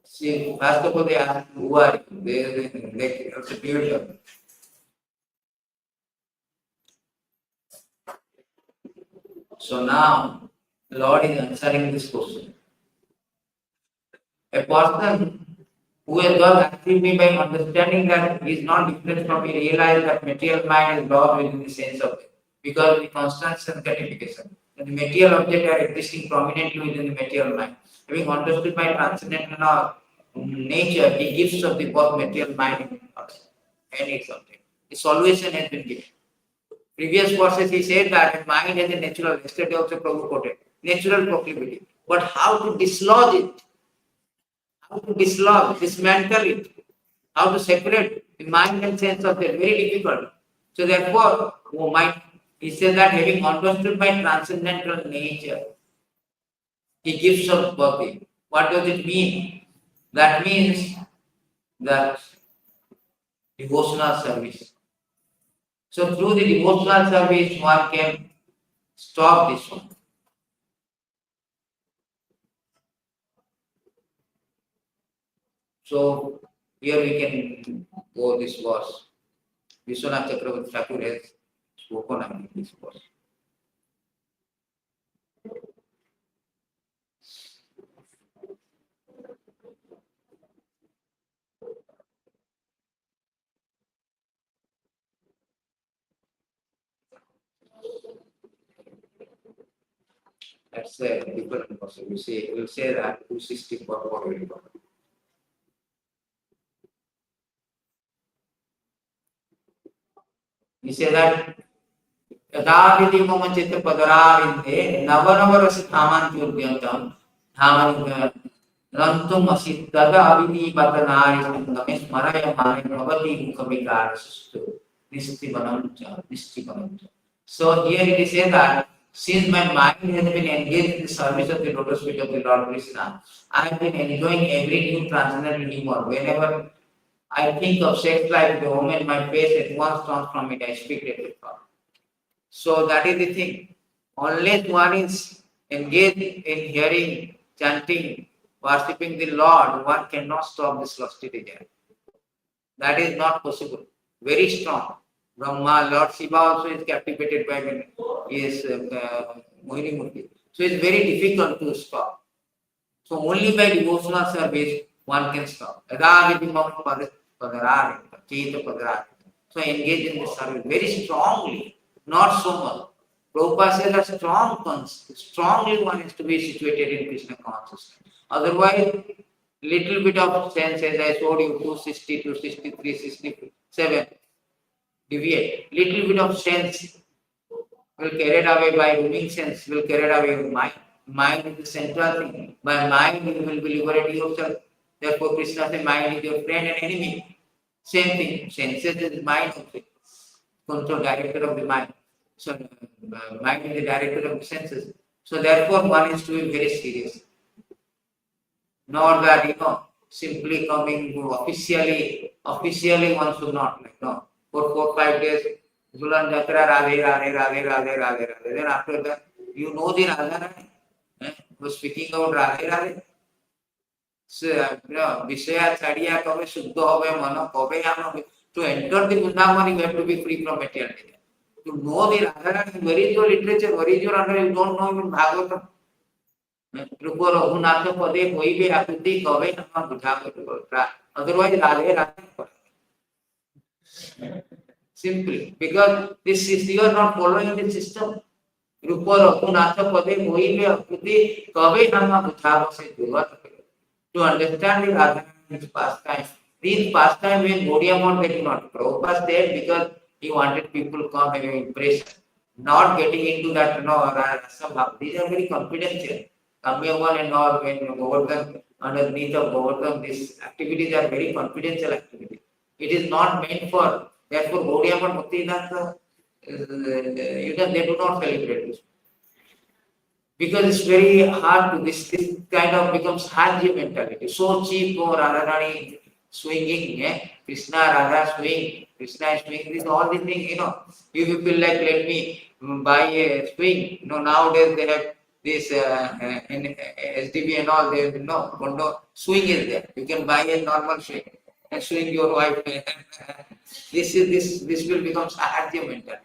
See, first of all, they ask, who are you? They attribute them. So now, Lord is answering this question. A person who has got achieved me by understanding that he is not different from me, realize that material mind is lost within the sense of it. Because of the constant sense gratification. And the material objects are existing prominently within the material mind. Having understood my transcendental nature, the gifts of the both material mind and its object. The solution has been given. Previous verses he said that mind has a natural, yesterday also Prabhu quoted, natural proclivity. But how to dislodge it? How to dislodge, dismantle it? How to separate the mind and sense of it? Very difficult. So therefore, he says that having understood my transcendental nature, he gives us bhakti. What does it mean? That means that devotional service. So through the devotional service, one can stop this one. So here we can go this verse. Vishwanath Chakravarti Thakur has spoken about this verse. That's a different verse. We'll say that 264 will go. He said that Yadaviti mama chitta padararinde navanavaras thaman churgyantam thaman rantum asit tada aviti patanari sangame smaraya mane bhavati mukhavikara sustu nistivanam. So here it is said that since my mind has been engaged in the service of the lotus feet of the Lord Krishna, I have been enjoying every new transcendental demon. Whenever I think of sex life, the moment my face at once turns from it, I speak it. So that is the thing. Unless one is engaged in hearing, chanting, worshipping the Lord, one cannot stop this lusty desire. That is not possible. Very strong. Brahma, Lord Shiva also is captivated by his Mohini Murti. So it's very difficult to stop. So only by devotional service one can stop. So engage in this service very strongly, not so much. Prabhupada says that strongly one has to be situated in Krishna consciousness. Otherwise, little bit of sense, as I showed you, 260, 263, 67, deviate. Little bit of sense will carried away by ruling sense, will carried away with mind. Mind is the central thing. By mind you will be liberated yourself. Therefore, Krishna says mind is your friend and enemy. Same thing. Senses is mind also. Control director of the mind. So mind is the director of the senses. So therefore one is to be very serious. Not that simply coming officially one should not like no. For 4-5 days Zulan Jatra, Radhe, Radhe, Radhe, Radhe, Radhe, Radhe. Then after that, you know the Radha, who's speaking about Radhe, Radhe. So, Vishaya Chadiya Kave Shuddha Have Mana Kave Yama. To enter the Vrindavan, you have to be free from materiality. To know the Radha, where is your literature, where is your under, you don't know even Bhagavatam. रूप रघुनाथ पदे कोई भी आकृति कवे हम बुझा otherwise Radhe Radhe. Simply because this is you are not following the system. रूप रघुनाथ पदे कोई भी आकृति कवे हम बुझा से जरूरत to understand the Radha pastime. These pastime when Gaudiya they do not. Prabhupada said because he wanted people to come and impress, not getting into that rasa bhav. These are very confidential. Kamyavan and all when Govardhan underneath of Govardhan, these activities are very confidential activities. It is not meant for. Therefore, Gaudiya Bhakti they do not celebrate this. Because it's very hard to this kind of becomes Hajya mentality. So cheap or Radharani swinging, Krishna Radha swing, Krishna is swing, this all these things, if you feel like let me buy a swing, nowadays they have this in SDB and all, they no swing is there. You can buy a normal swing and swing your wife. this will become Hajya mentality,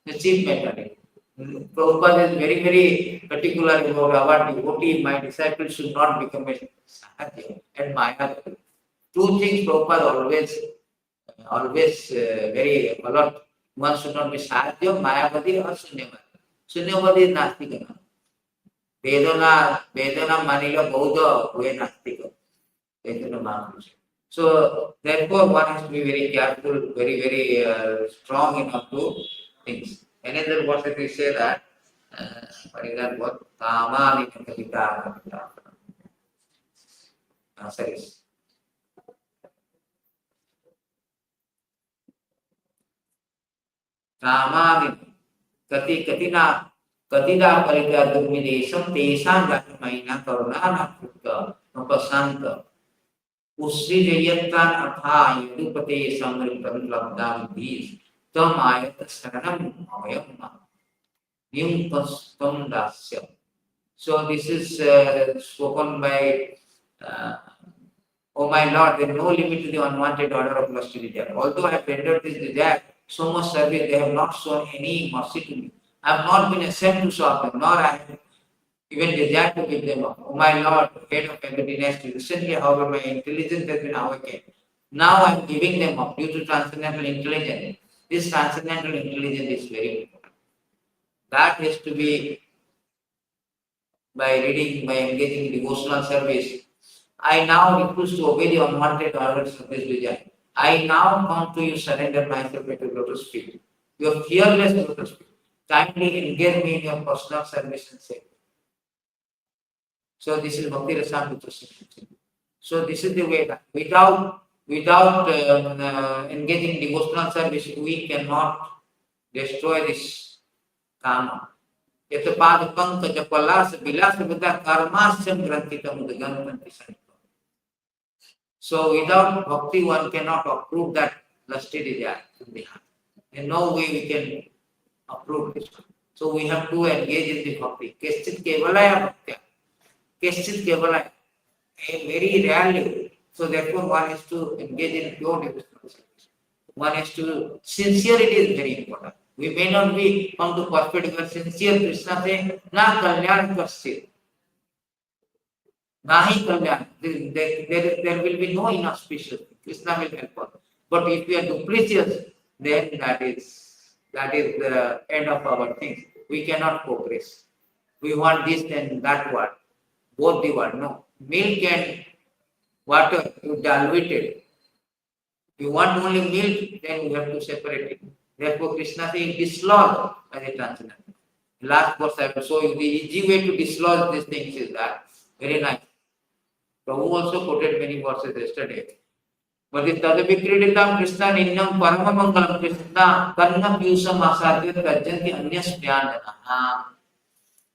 the cheap mentality. Prabhupada is very, very particular about our devotee. My disciples should not become a Sahaja and Maya. Two things Prabhupada always very alert. One should not be Sahaja, Mayavadi or Sunyavadi. Sunyavadi is Nastika. Vedana Manila Bodha, we Nastika. So, therefore, one has to be very careful, very, very strong enough to things. Another verse we say that, what is that word? Kamani Kapita. Sorry. Kamani Katina Katida Parika Domination, Tesan Gatamaina, Karunana Putta, Nopasanta. Usri Jayatan Atha, Yudupate Samritan Labdam Bees, Tamayat Saranam Ayama. Visvambhar dāsa. So this is spoken by, oh my Lord, there is no limit to the unwanted order of lust desire. Although I have rendered this desire so much service, they have not shown any mercy to me. I have not been sent to solve them, nor I have even desired to give them up. Oh my Lord, head of every dynasty, recently, however, my intelligence has been awakened. Now I am giving them up due to transcendental intelligence. This transcendental intelligence is very important. That has to be by reading, by engaging in devotional service. I now refuse to obey the unwanted orders of this desire. I now come to you, surrender myself at your lotus feet. Your fearless lotus feet. Kindly engage me in your personal service and save. So this is Bhakti Rasamrita. So this is the way that without engaging devotional service, we cannot destroy this kama. Yata pada pankaj palas bilas veda karmasam grantitam udagantanti santo. So without bhakti, one cannot approve that lusty desire in the heart. In no way we can approve this. So we have to engage in the bhakti. Keschit kevalaya bhaktya. Keschit kevalaya. Very rarely. So therefore one has to engage in pure devotional service. One has to, sincerity is very important. We may not be come to perfect but sincere. Krishna saying, na kalyan kasya. Nahi kalyan. There will be no inauspicious. Krishna will help us. But if we are duplicitous, then that is the end of our things. We cannot progress. We want this and that word. Both the word. No. Milk and water, you dilute it. If you want only milk, then you have to separate it. Therefore, Krishna says dislodge as a transcendental. Last verse I will show you the easy way to dislodge these things is that. Very nice. Prabhu also quoted many verses yesterday. But the Tadavikritam Krishna Ninyam Paramamangalam Krishna Karna Pyusam Asadya Tarjanti Anyas Priyandana.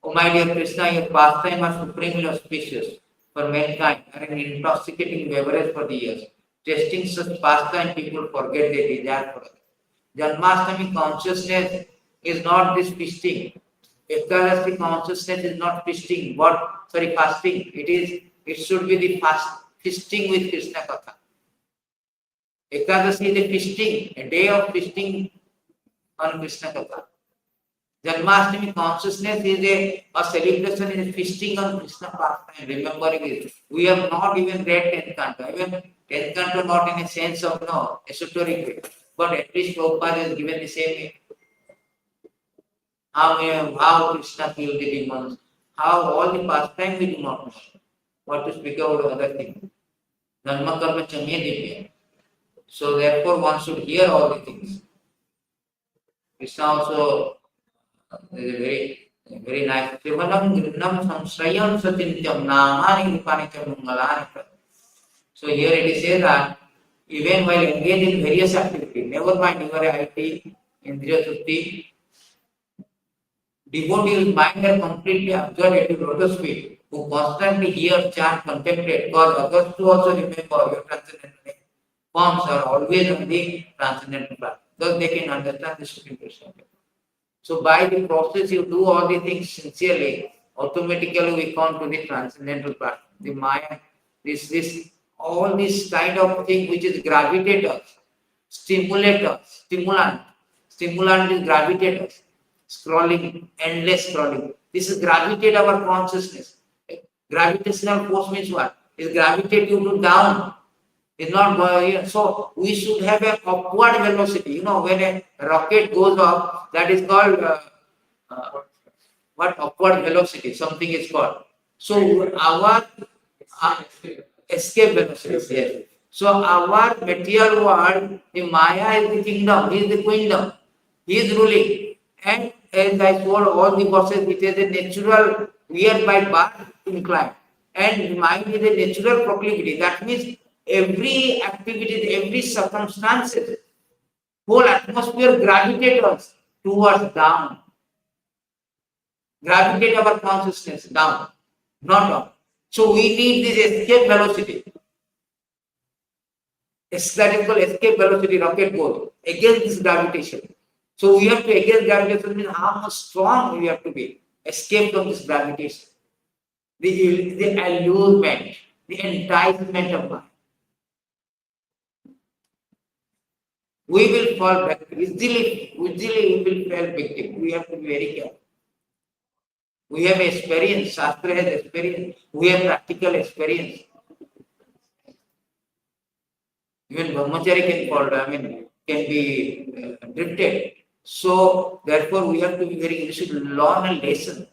Oh my dear Krishna, your pastime are supremely auspicious for mankind and an intoxicating beverage for the years. Tasting such pastime, people forget their desire for it. Janmashtami consciousness is not this feasting. Ekadasi consciousness is not feasting. Fasting. It should be the feasting with Krishna Katha. Ekadasi is a feasting, a day of feasting on Krishna Katha. Janmashtami consciousness is a celebration, is a feasting on Krishna pastime, remembering it. We have not even read 10th canto. Even 10th canto not in a sense of esoteric way. But at least Prabhupada has given the same how Krishna killed the demons, how all the pastime we do not know. What to speak about other things. Dharma karma chamye divya. So therefore one should hear all the things. Krishna also is a very nice. Kevalam grinnam samsrayam satintyam namani rupani mangalani. So here it is said that even while engaged in various activities, never mind your IT, Indriya Sutti, devotees mind are completely absorbed into lotus feet, who constantly hear, chant, contemplate, cause others to also remember your transcendental forms are always on the transcendental path. Thus they can understand the Supreme Krishna. So by the process you do all the things sincerely, automatically we come to the transcendental path. The Maya, all this kind of thing which is gravitate us, stimulant is gravitate us. Scrolling, endless scrolling. This is gravitate our consciousness. Gravitational force means what? It gravitate you to down. It's not going. So we should have an upward velocity. When a rocket goes up, that is called what upward velocity? Something is called. So our escape velocity. Yes. So our material world, the Maya is the kingdom. He is the queendom. He is ruling. And as I told all the bosses, it is a natural, we are by birth inclined. And mind is a natural proclivity. That means every activity, every circumstances, whole atmosphere gravitates us towards down. Gravitate our consciousness down, not up. So we need this escape velocity. That is called escape velocity rocket goes against this gravitation. So we have to against gravitation means how much strong we have to be. Escape from this gravitation. The allurement, the enticement of mind. We will fall back easily we will fall victim. We have to be very careful. We have experience, Shastra has experience, we have practical experience. Even Brahmachari can be drifted. So therefore we have to be we should learn a lesson.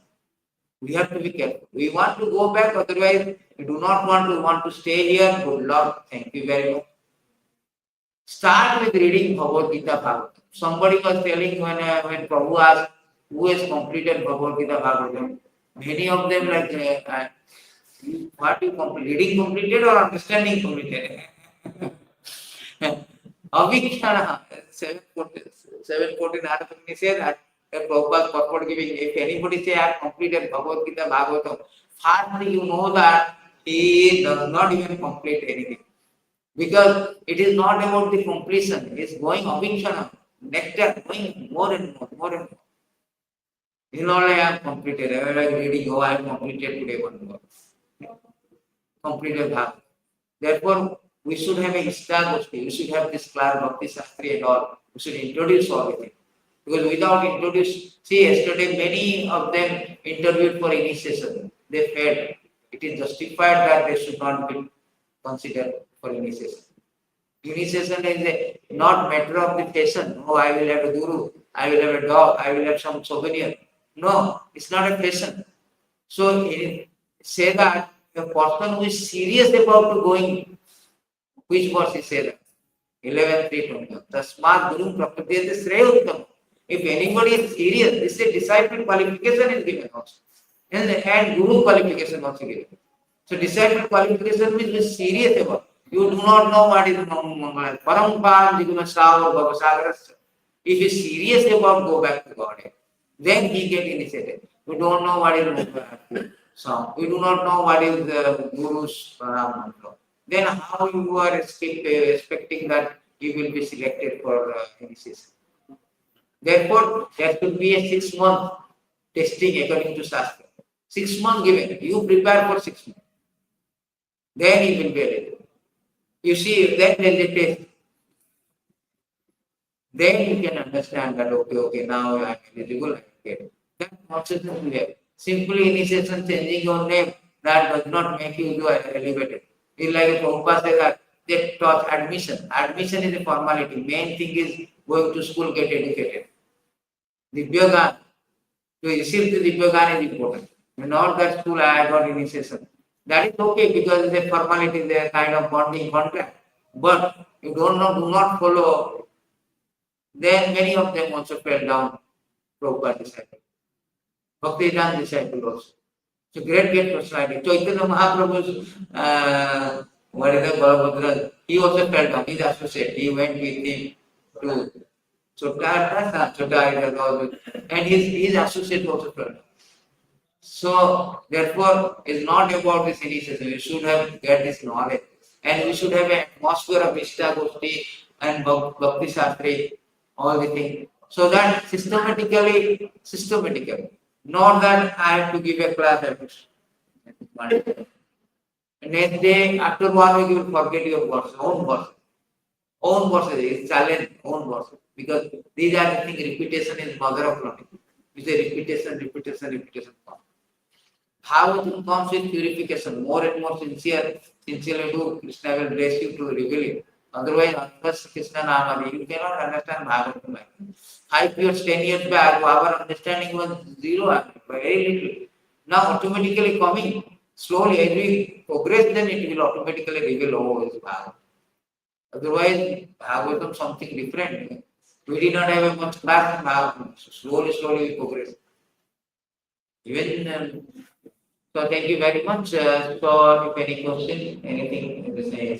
We have to be careful. We want to go back, otherwise we do not want to stay here. Good Lord, thank you very much. Start with reading Bhagavad Gita Bhagavatam. Somebody was telling when Prabhu asked who has completed Bhagavad Gita Bhagavatam, many of them what you complete? Reading completed or understanding completed? Avikshana 714 Narasani say that Prabhupada purport giving, if anybody say I have completed Bhagavad Gita Bhagavatam, firstly you know that he does not even complete anything. Because it is not about the completion, it is going avikshana, nectar, going more and more. It's not like I have completed, I am reading, I have completed today one more. Completed Bhagavatam. Therefore, we should have a Istagoshti, we should have this class Bhakti Shastri and all. We should introduce all of it. Because without introduce, see yesterday many of them interviewed for initiation. They failed. It is justified that they should not be considered for initiation. Initiation is not matter of the fashion. Oh, I will have a guru, I will have a dog, I will have some souvenir. No, it's not a fashion. So say that a person who is serious about going, which verse is said? 11:3. Tasmat Guru Prapadyate Sreya Uttam. If anybody is serious, this is a disciple qualification is given also. And Guru qualification also given. So disciple qualification means is serious about. You do not know what is Mangala. Parampam Jiguna Savar Bhavasagarasya. If he is serious about go back to God, then he get initiated. You don't know what is Mangala song. You do not know what is the Guru's Pranam mantra. Then how you are expecting that you will be selected for initiation? Therefore, there should be a 6-month testing according to Shastra. 6 months given. You prepare for 6 months. Then you will be eligible. You see, then there is a test. Then you can understand that, okay, now I am eligible. That process is clear. Simply initiation, changing your name, that does not make you elevated. It's like a Prabhupada says that they taught admission. Admission is a formality. Main thing is going to school, get educated. Divyagan, to receive the Divyagan is important. Not that school I got initiation. That is okay because it's a formality, it's a kind of bonding contract. But you do not follow, then many of them also fell down. Prabhupada disciple. Bhaktivedanta disciple also. So great personality. Chaitanya Mahaprabhu's what is the Balabhadra? He also fell down. His associate. He went with him to Chota, and his associate also fell down. So therefore, it's not about this initiation. We should have get this knowledge, and we should have an atmosphere of Nishta Goshti and Bhakti Shastri, all the things. So that systematically, not that I have to give a class every day. Next day, after 1 week, you will forget your verse, own verses. It's challenge, own verses. Because these are the things, repetition is mother of learning. You say repetition. Bhagavatam comes with purification, more and more sincerely do, Krishna will bless you to reveal it. Otherwise, unless Krishna Namadi, you cannot understand Bhagavatam. 5 years, 10 years back, our understanding was zero, very little. Now, automatically coming, slowly, as we progress, then it will automatically reveal, oh, it's Bhagavatam. Otherwise, Bhagavatam something different. We did not have a much class in Bhagavatam. So slowly we progress. Even so, thank you very much. So, if any question, anything in the same.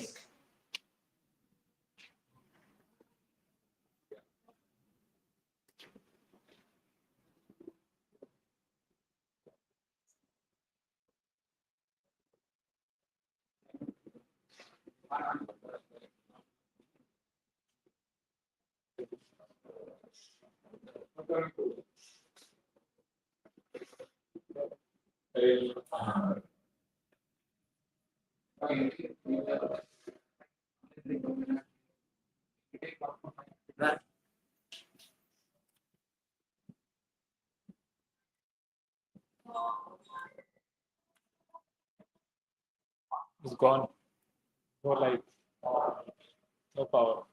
It's gone. No light. No power.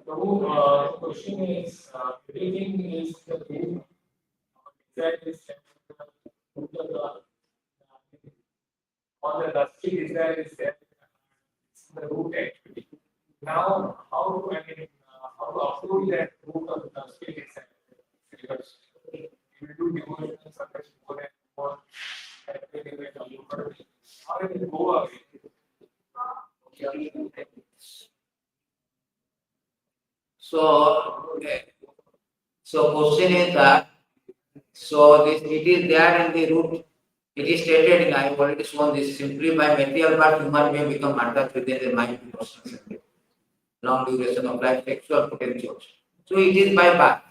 So, question is, everything is the root. That is all the dusty is there is there. It's the root actually. Now, how do how to upload that root of the dusty is there? Because if you do devotion, sometimes more and more, how will it go away? So question is that, so this it is there in the root. It is stated in I have already shown this simply by material part human may become attached within the mind long duration of life, sexual potentials. So it is by birth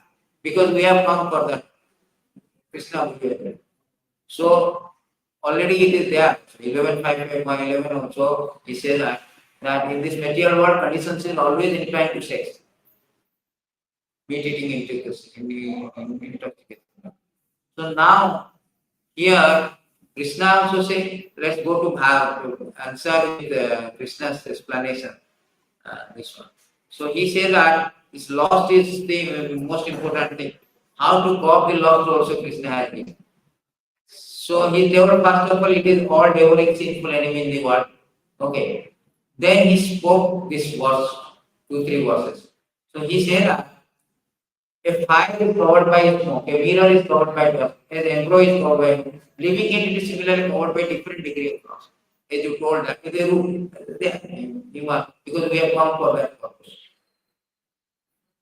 because we have come for that Krishna behavior. So already it is there. 11.5.11 also he says that in this material world conditions is always inclined to sex. Meat eating intoxication. So now here Krishna also say, let's go to Bhav to answer with Krishna's explanation. This one. So he says that this lost is the most important thing. How to cope the lost also Krishna has given. So he told first of all it is all devouring sinful enemy in the world. Okay. Then he spoke this verse, 2-3 verses. So he said that a fire is covered by smoke, a mirror is covered by dust, an emperor is covered by living entity similarly covered by different degree of loss. as you told, that is a root. Because we have come for that purpose.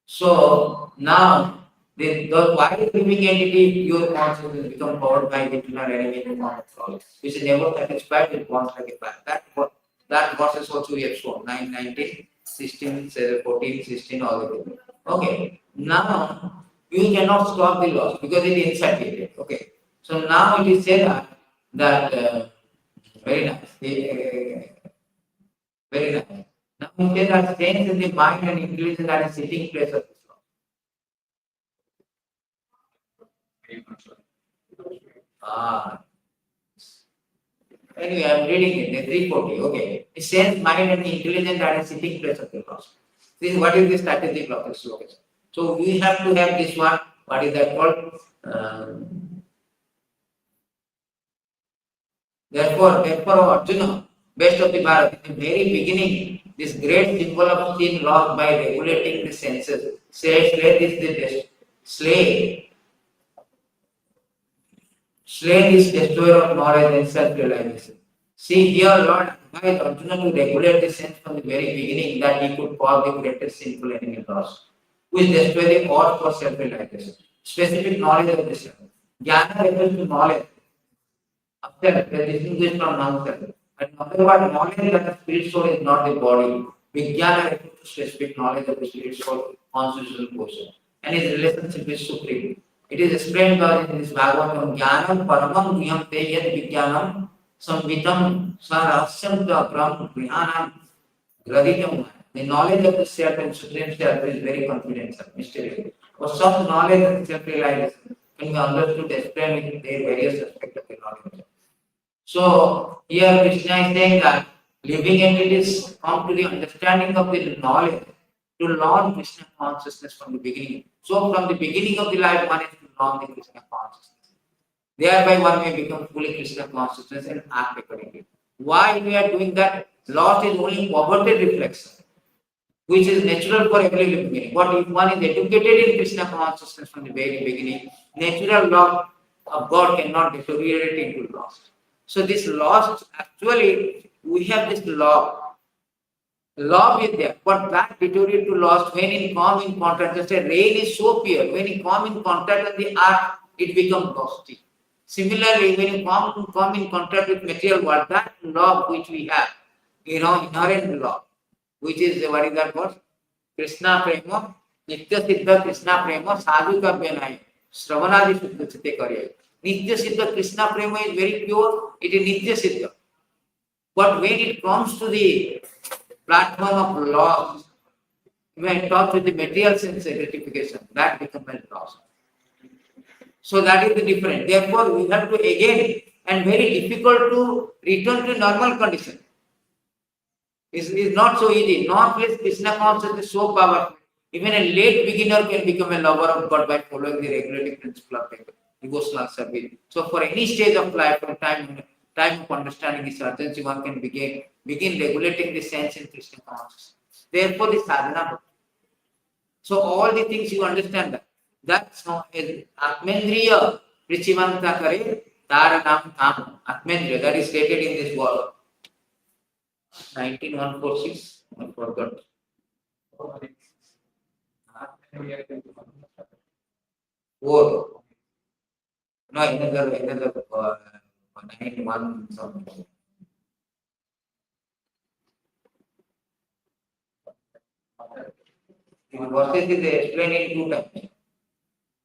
So now, the while living entity, your consciousness become powered by the internal enemy in the form of knowledge, which is never satisfied with wants like a fire. That verses also we have shown 9, 19, 16, 14, 16, all of them. Okay. Now you cannot stop the loss because it is insatiated. Okay. So now it is said that very nice. Very nice. Now we say that sense in the mind and intelligence are a sitting place of this law. Ah. Anyway, I'm reading it, the 340. Okay. It says mind and intelligence are a sitting place of the law. This what is the strategic of this location? So we have to have this one. What is that called? Therefore, Arjuna, best of the Bharat, in the very beginning, this great symbol of sin lost by regulating the senses, says, slay this destroyer of knowledge and self-realization. See here, Lord advised Arjuna to regulate the sense from the very beginning that he could cause the greatest sinful enemy lost, which destroy the cause for self-realization. Specific knowledge of the self. Jnana refers to knowledge of self, distinguished from non-self. And otherwise, knowledge that the spirit soul is not the body. Vijnana refers to specific knowledge of the spirit soul constitutional portion and his relationship with Supreme. It is explained by in this Bhagavatam, Jnanam Paramam Niyam Te Yad Vijnanam Samvitam Sarasam Brahm Jnanam Graditam. The knowledge of the self and supreme self is very confident, mysterious. For some knowledge of self-realization can be understood, explained in their various aspects of the knowledge. So here Krishna is saying that living entities come to the understanding of the knowledge to learn Krishna consciousness from the beginning. So from the beginning of the life, one is to learn the Krishna consciousness. Thereby one may become fully Krishna consciousness and act accordingly. Why we are doing that? Loss is only perverted reflection, which is natural for every living being. But if one is educated in Krishna consciousness from the very beginning, natural law of God cannot deteriorate into loss. So this loss, actually, we have this law. Law is there, but that deteriorate to loss when it come in contact. Just a rain is so pure. When it come in contact with the earth, it becomes losty. Similarly, when you come in contact with material world, that law which we have, inherent law, which is what is that word? Krishna prema, nitya siddha Krishna prema, sadhu kabyanaya, shravanadi suddhachate karya. Nitya siddha Krishna prema is very pure, it is nitya siddha. But when it comes to the platform of law, when it talks with the material sense gratification, that becomes a loss. So that is the difference. Therefore, we have to again, and very difficult to return to normal condition. It's not so easy. Northwest Krishna consciousness is so powerful. Even a late beginner can become a lover of God by following the regulating principle of devotional service. So for any stage of life, from time of understanding his urgency, one can begin regulating the sense in Krishna consciousness. Therefore, the sadhana. So all the things you understand that. That's how Atmendriya Prichivanta Kare Tara Nam Kam. Atmendriya, that is stated in this word. 19146, I forgot. Four. No, another 91 something. Verses is explained in two times.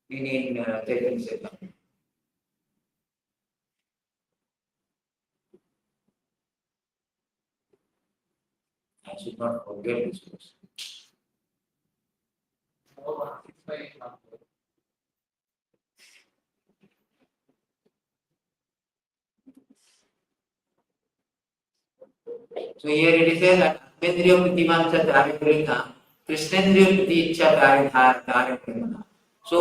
In second section. I should not forget this verse. So here it is said that Atmendriya Pritimancha Dharya Krishnendriya Priticha Dharya. So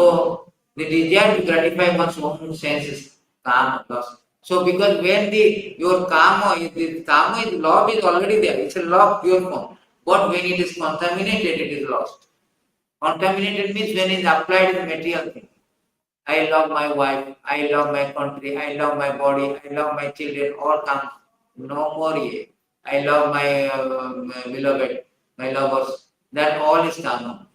the desire to gratify one's own senses, kama loss. So because when your kama is love is already there, it's a love pure form. But when it is contaminated, it is lost. Contaminated means when it is applied in material thing. I love my wife, I love my country, I love my body, I love my children, all come. no more ye. I love my beloved, my lovers. That all is Kama.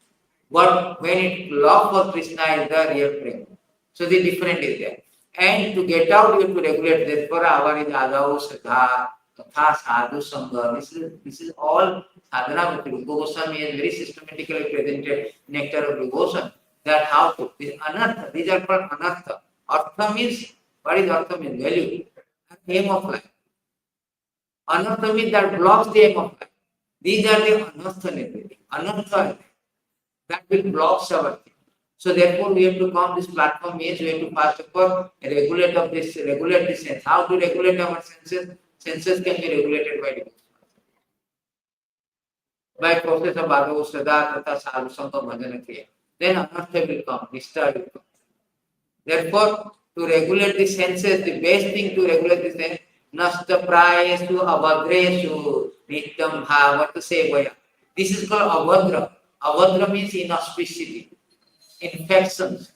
But when it love for Krishna is the real prema. So the different is there. And to get out, you have to regulate. Therefore, our is Adao, Sadha, Tatha, Sadhu, Sangha. This is all sadhana with Rupa Goswami is very systematically presented nectar of devotion. That how to, this anartha, these are called anartha. Artha means, what is artha means? Value, aim of life. Anartha means that blocks the aim of life. These are the anartha. Anartha that will block our thing. So therefore, we have to come this platform means we have to first of all regulate this sense. How to regulate our senses? Senses can be regulated by devotion. By process of Bhagavad Sada, Tata, Sadhu, Sangha, Bhajana, Kriya. Then anartha will come, nishta will come. Therefore, to regulate the senses, the best thing to regulate the sense, nasta prayesu, abhadresu, nityam bha, what to say, boya. This is called abhadra. Abhadra means inauspicity, infections.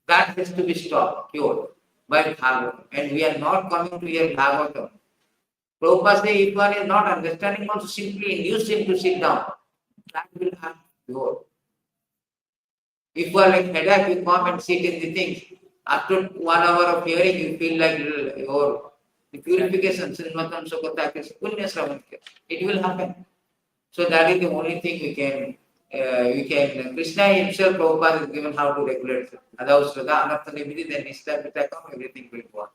That has to be stopped, cured by Bhagavatam. And we are not coming to hear Bhagavatam. Prabhupada says if one is not understanding, also simply induce him to sit down. That will have cured. If you are like headache, you come and sit in the things. After 1 hour of hearing, you feel like your the purification, it will happen. So that is the only thing we can. Krishna himself, Prabhupada is given how to regulate. Adao Sraddha, Anartha Nibidi, then Nishta Pitakam, everything will go on.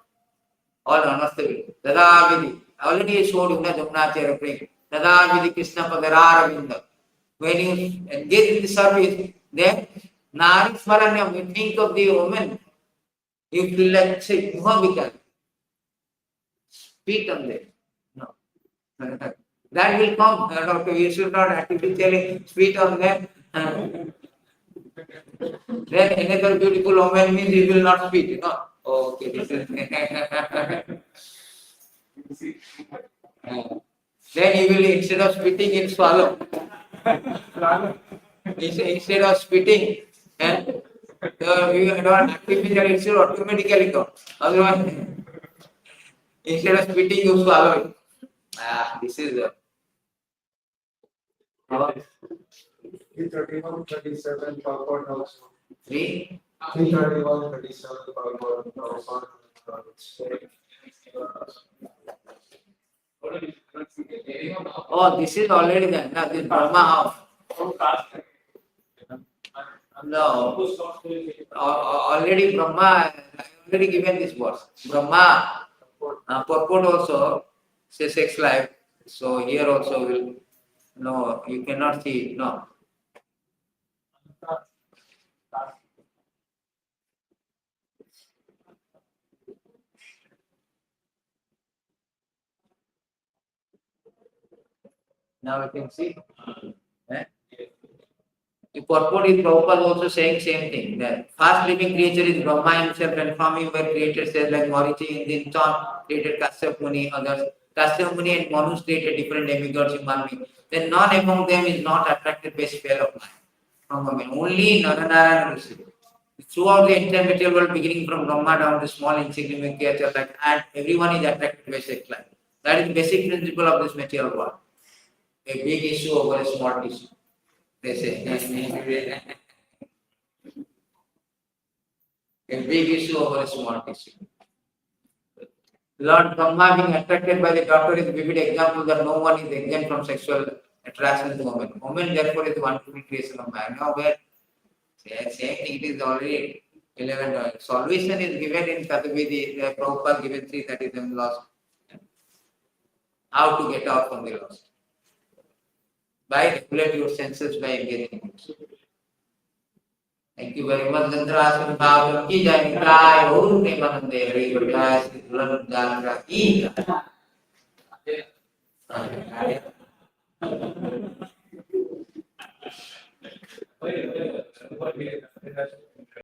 All Anartha will. Dada Vidi. Already I showed you, Jamnacharya praying. Dada Vidi Krishna Padarara Vinda. When you engage in the service, then Nari Smaranyam, you think of the woman, you feel like, say, Muhamika. Spit on them. No. That will come. Doctor, you should not artificially spit on them. Then another beautiful woman means you will not spit, you know. Okay, this is. Then you will, instead of spitting, in swallow. Instead of spitting, and you don't artificially, it should automatically come. Otherwise, instead of spitting, you swallow it. This is the. 331, 37, purport also. 331, 37, purport also. Oh, this is already done. Now this Brahma off. No. Already Brahma, I already given this verse. Brahma, purport also says sex life. So here also will. No, you cannot see. No. Now you can see. The purport is Prabhupada also saying same thing. That fast living creature is Brahma himself, and from him were created says like Marichi, Indinton created Kashyap Muni, others. Kashyap Muni and Manus created different demigods, human beings. Then none among them is not attracted by spell of mind from women. Only Naranarayana Rishi. Throughout the entire material world, beginning from Brahma down to small insignificant creatures like ant, everyone is attracted by sex life. That is the basic principle of this material world. A big issue over a small issue. They say a big issue over a small issue. Lord Brahma being attracted by the daughter is a vivid example that no one is exempt from sexual attraction to women. Woman therefore is the wonderful creation of man. Now where same thing, it is already 11. Solution is given in Tatavidi, Prabhupada given 337 laws. How to get out from the laws? By regulate your senses by engaging. Thank you very much. Dhandrasan Bhagavan ki jai. Jai Guru Premanande Hari Jai Sri Dhulan Dhanra ki jai.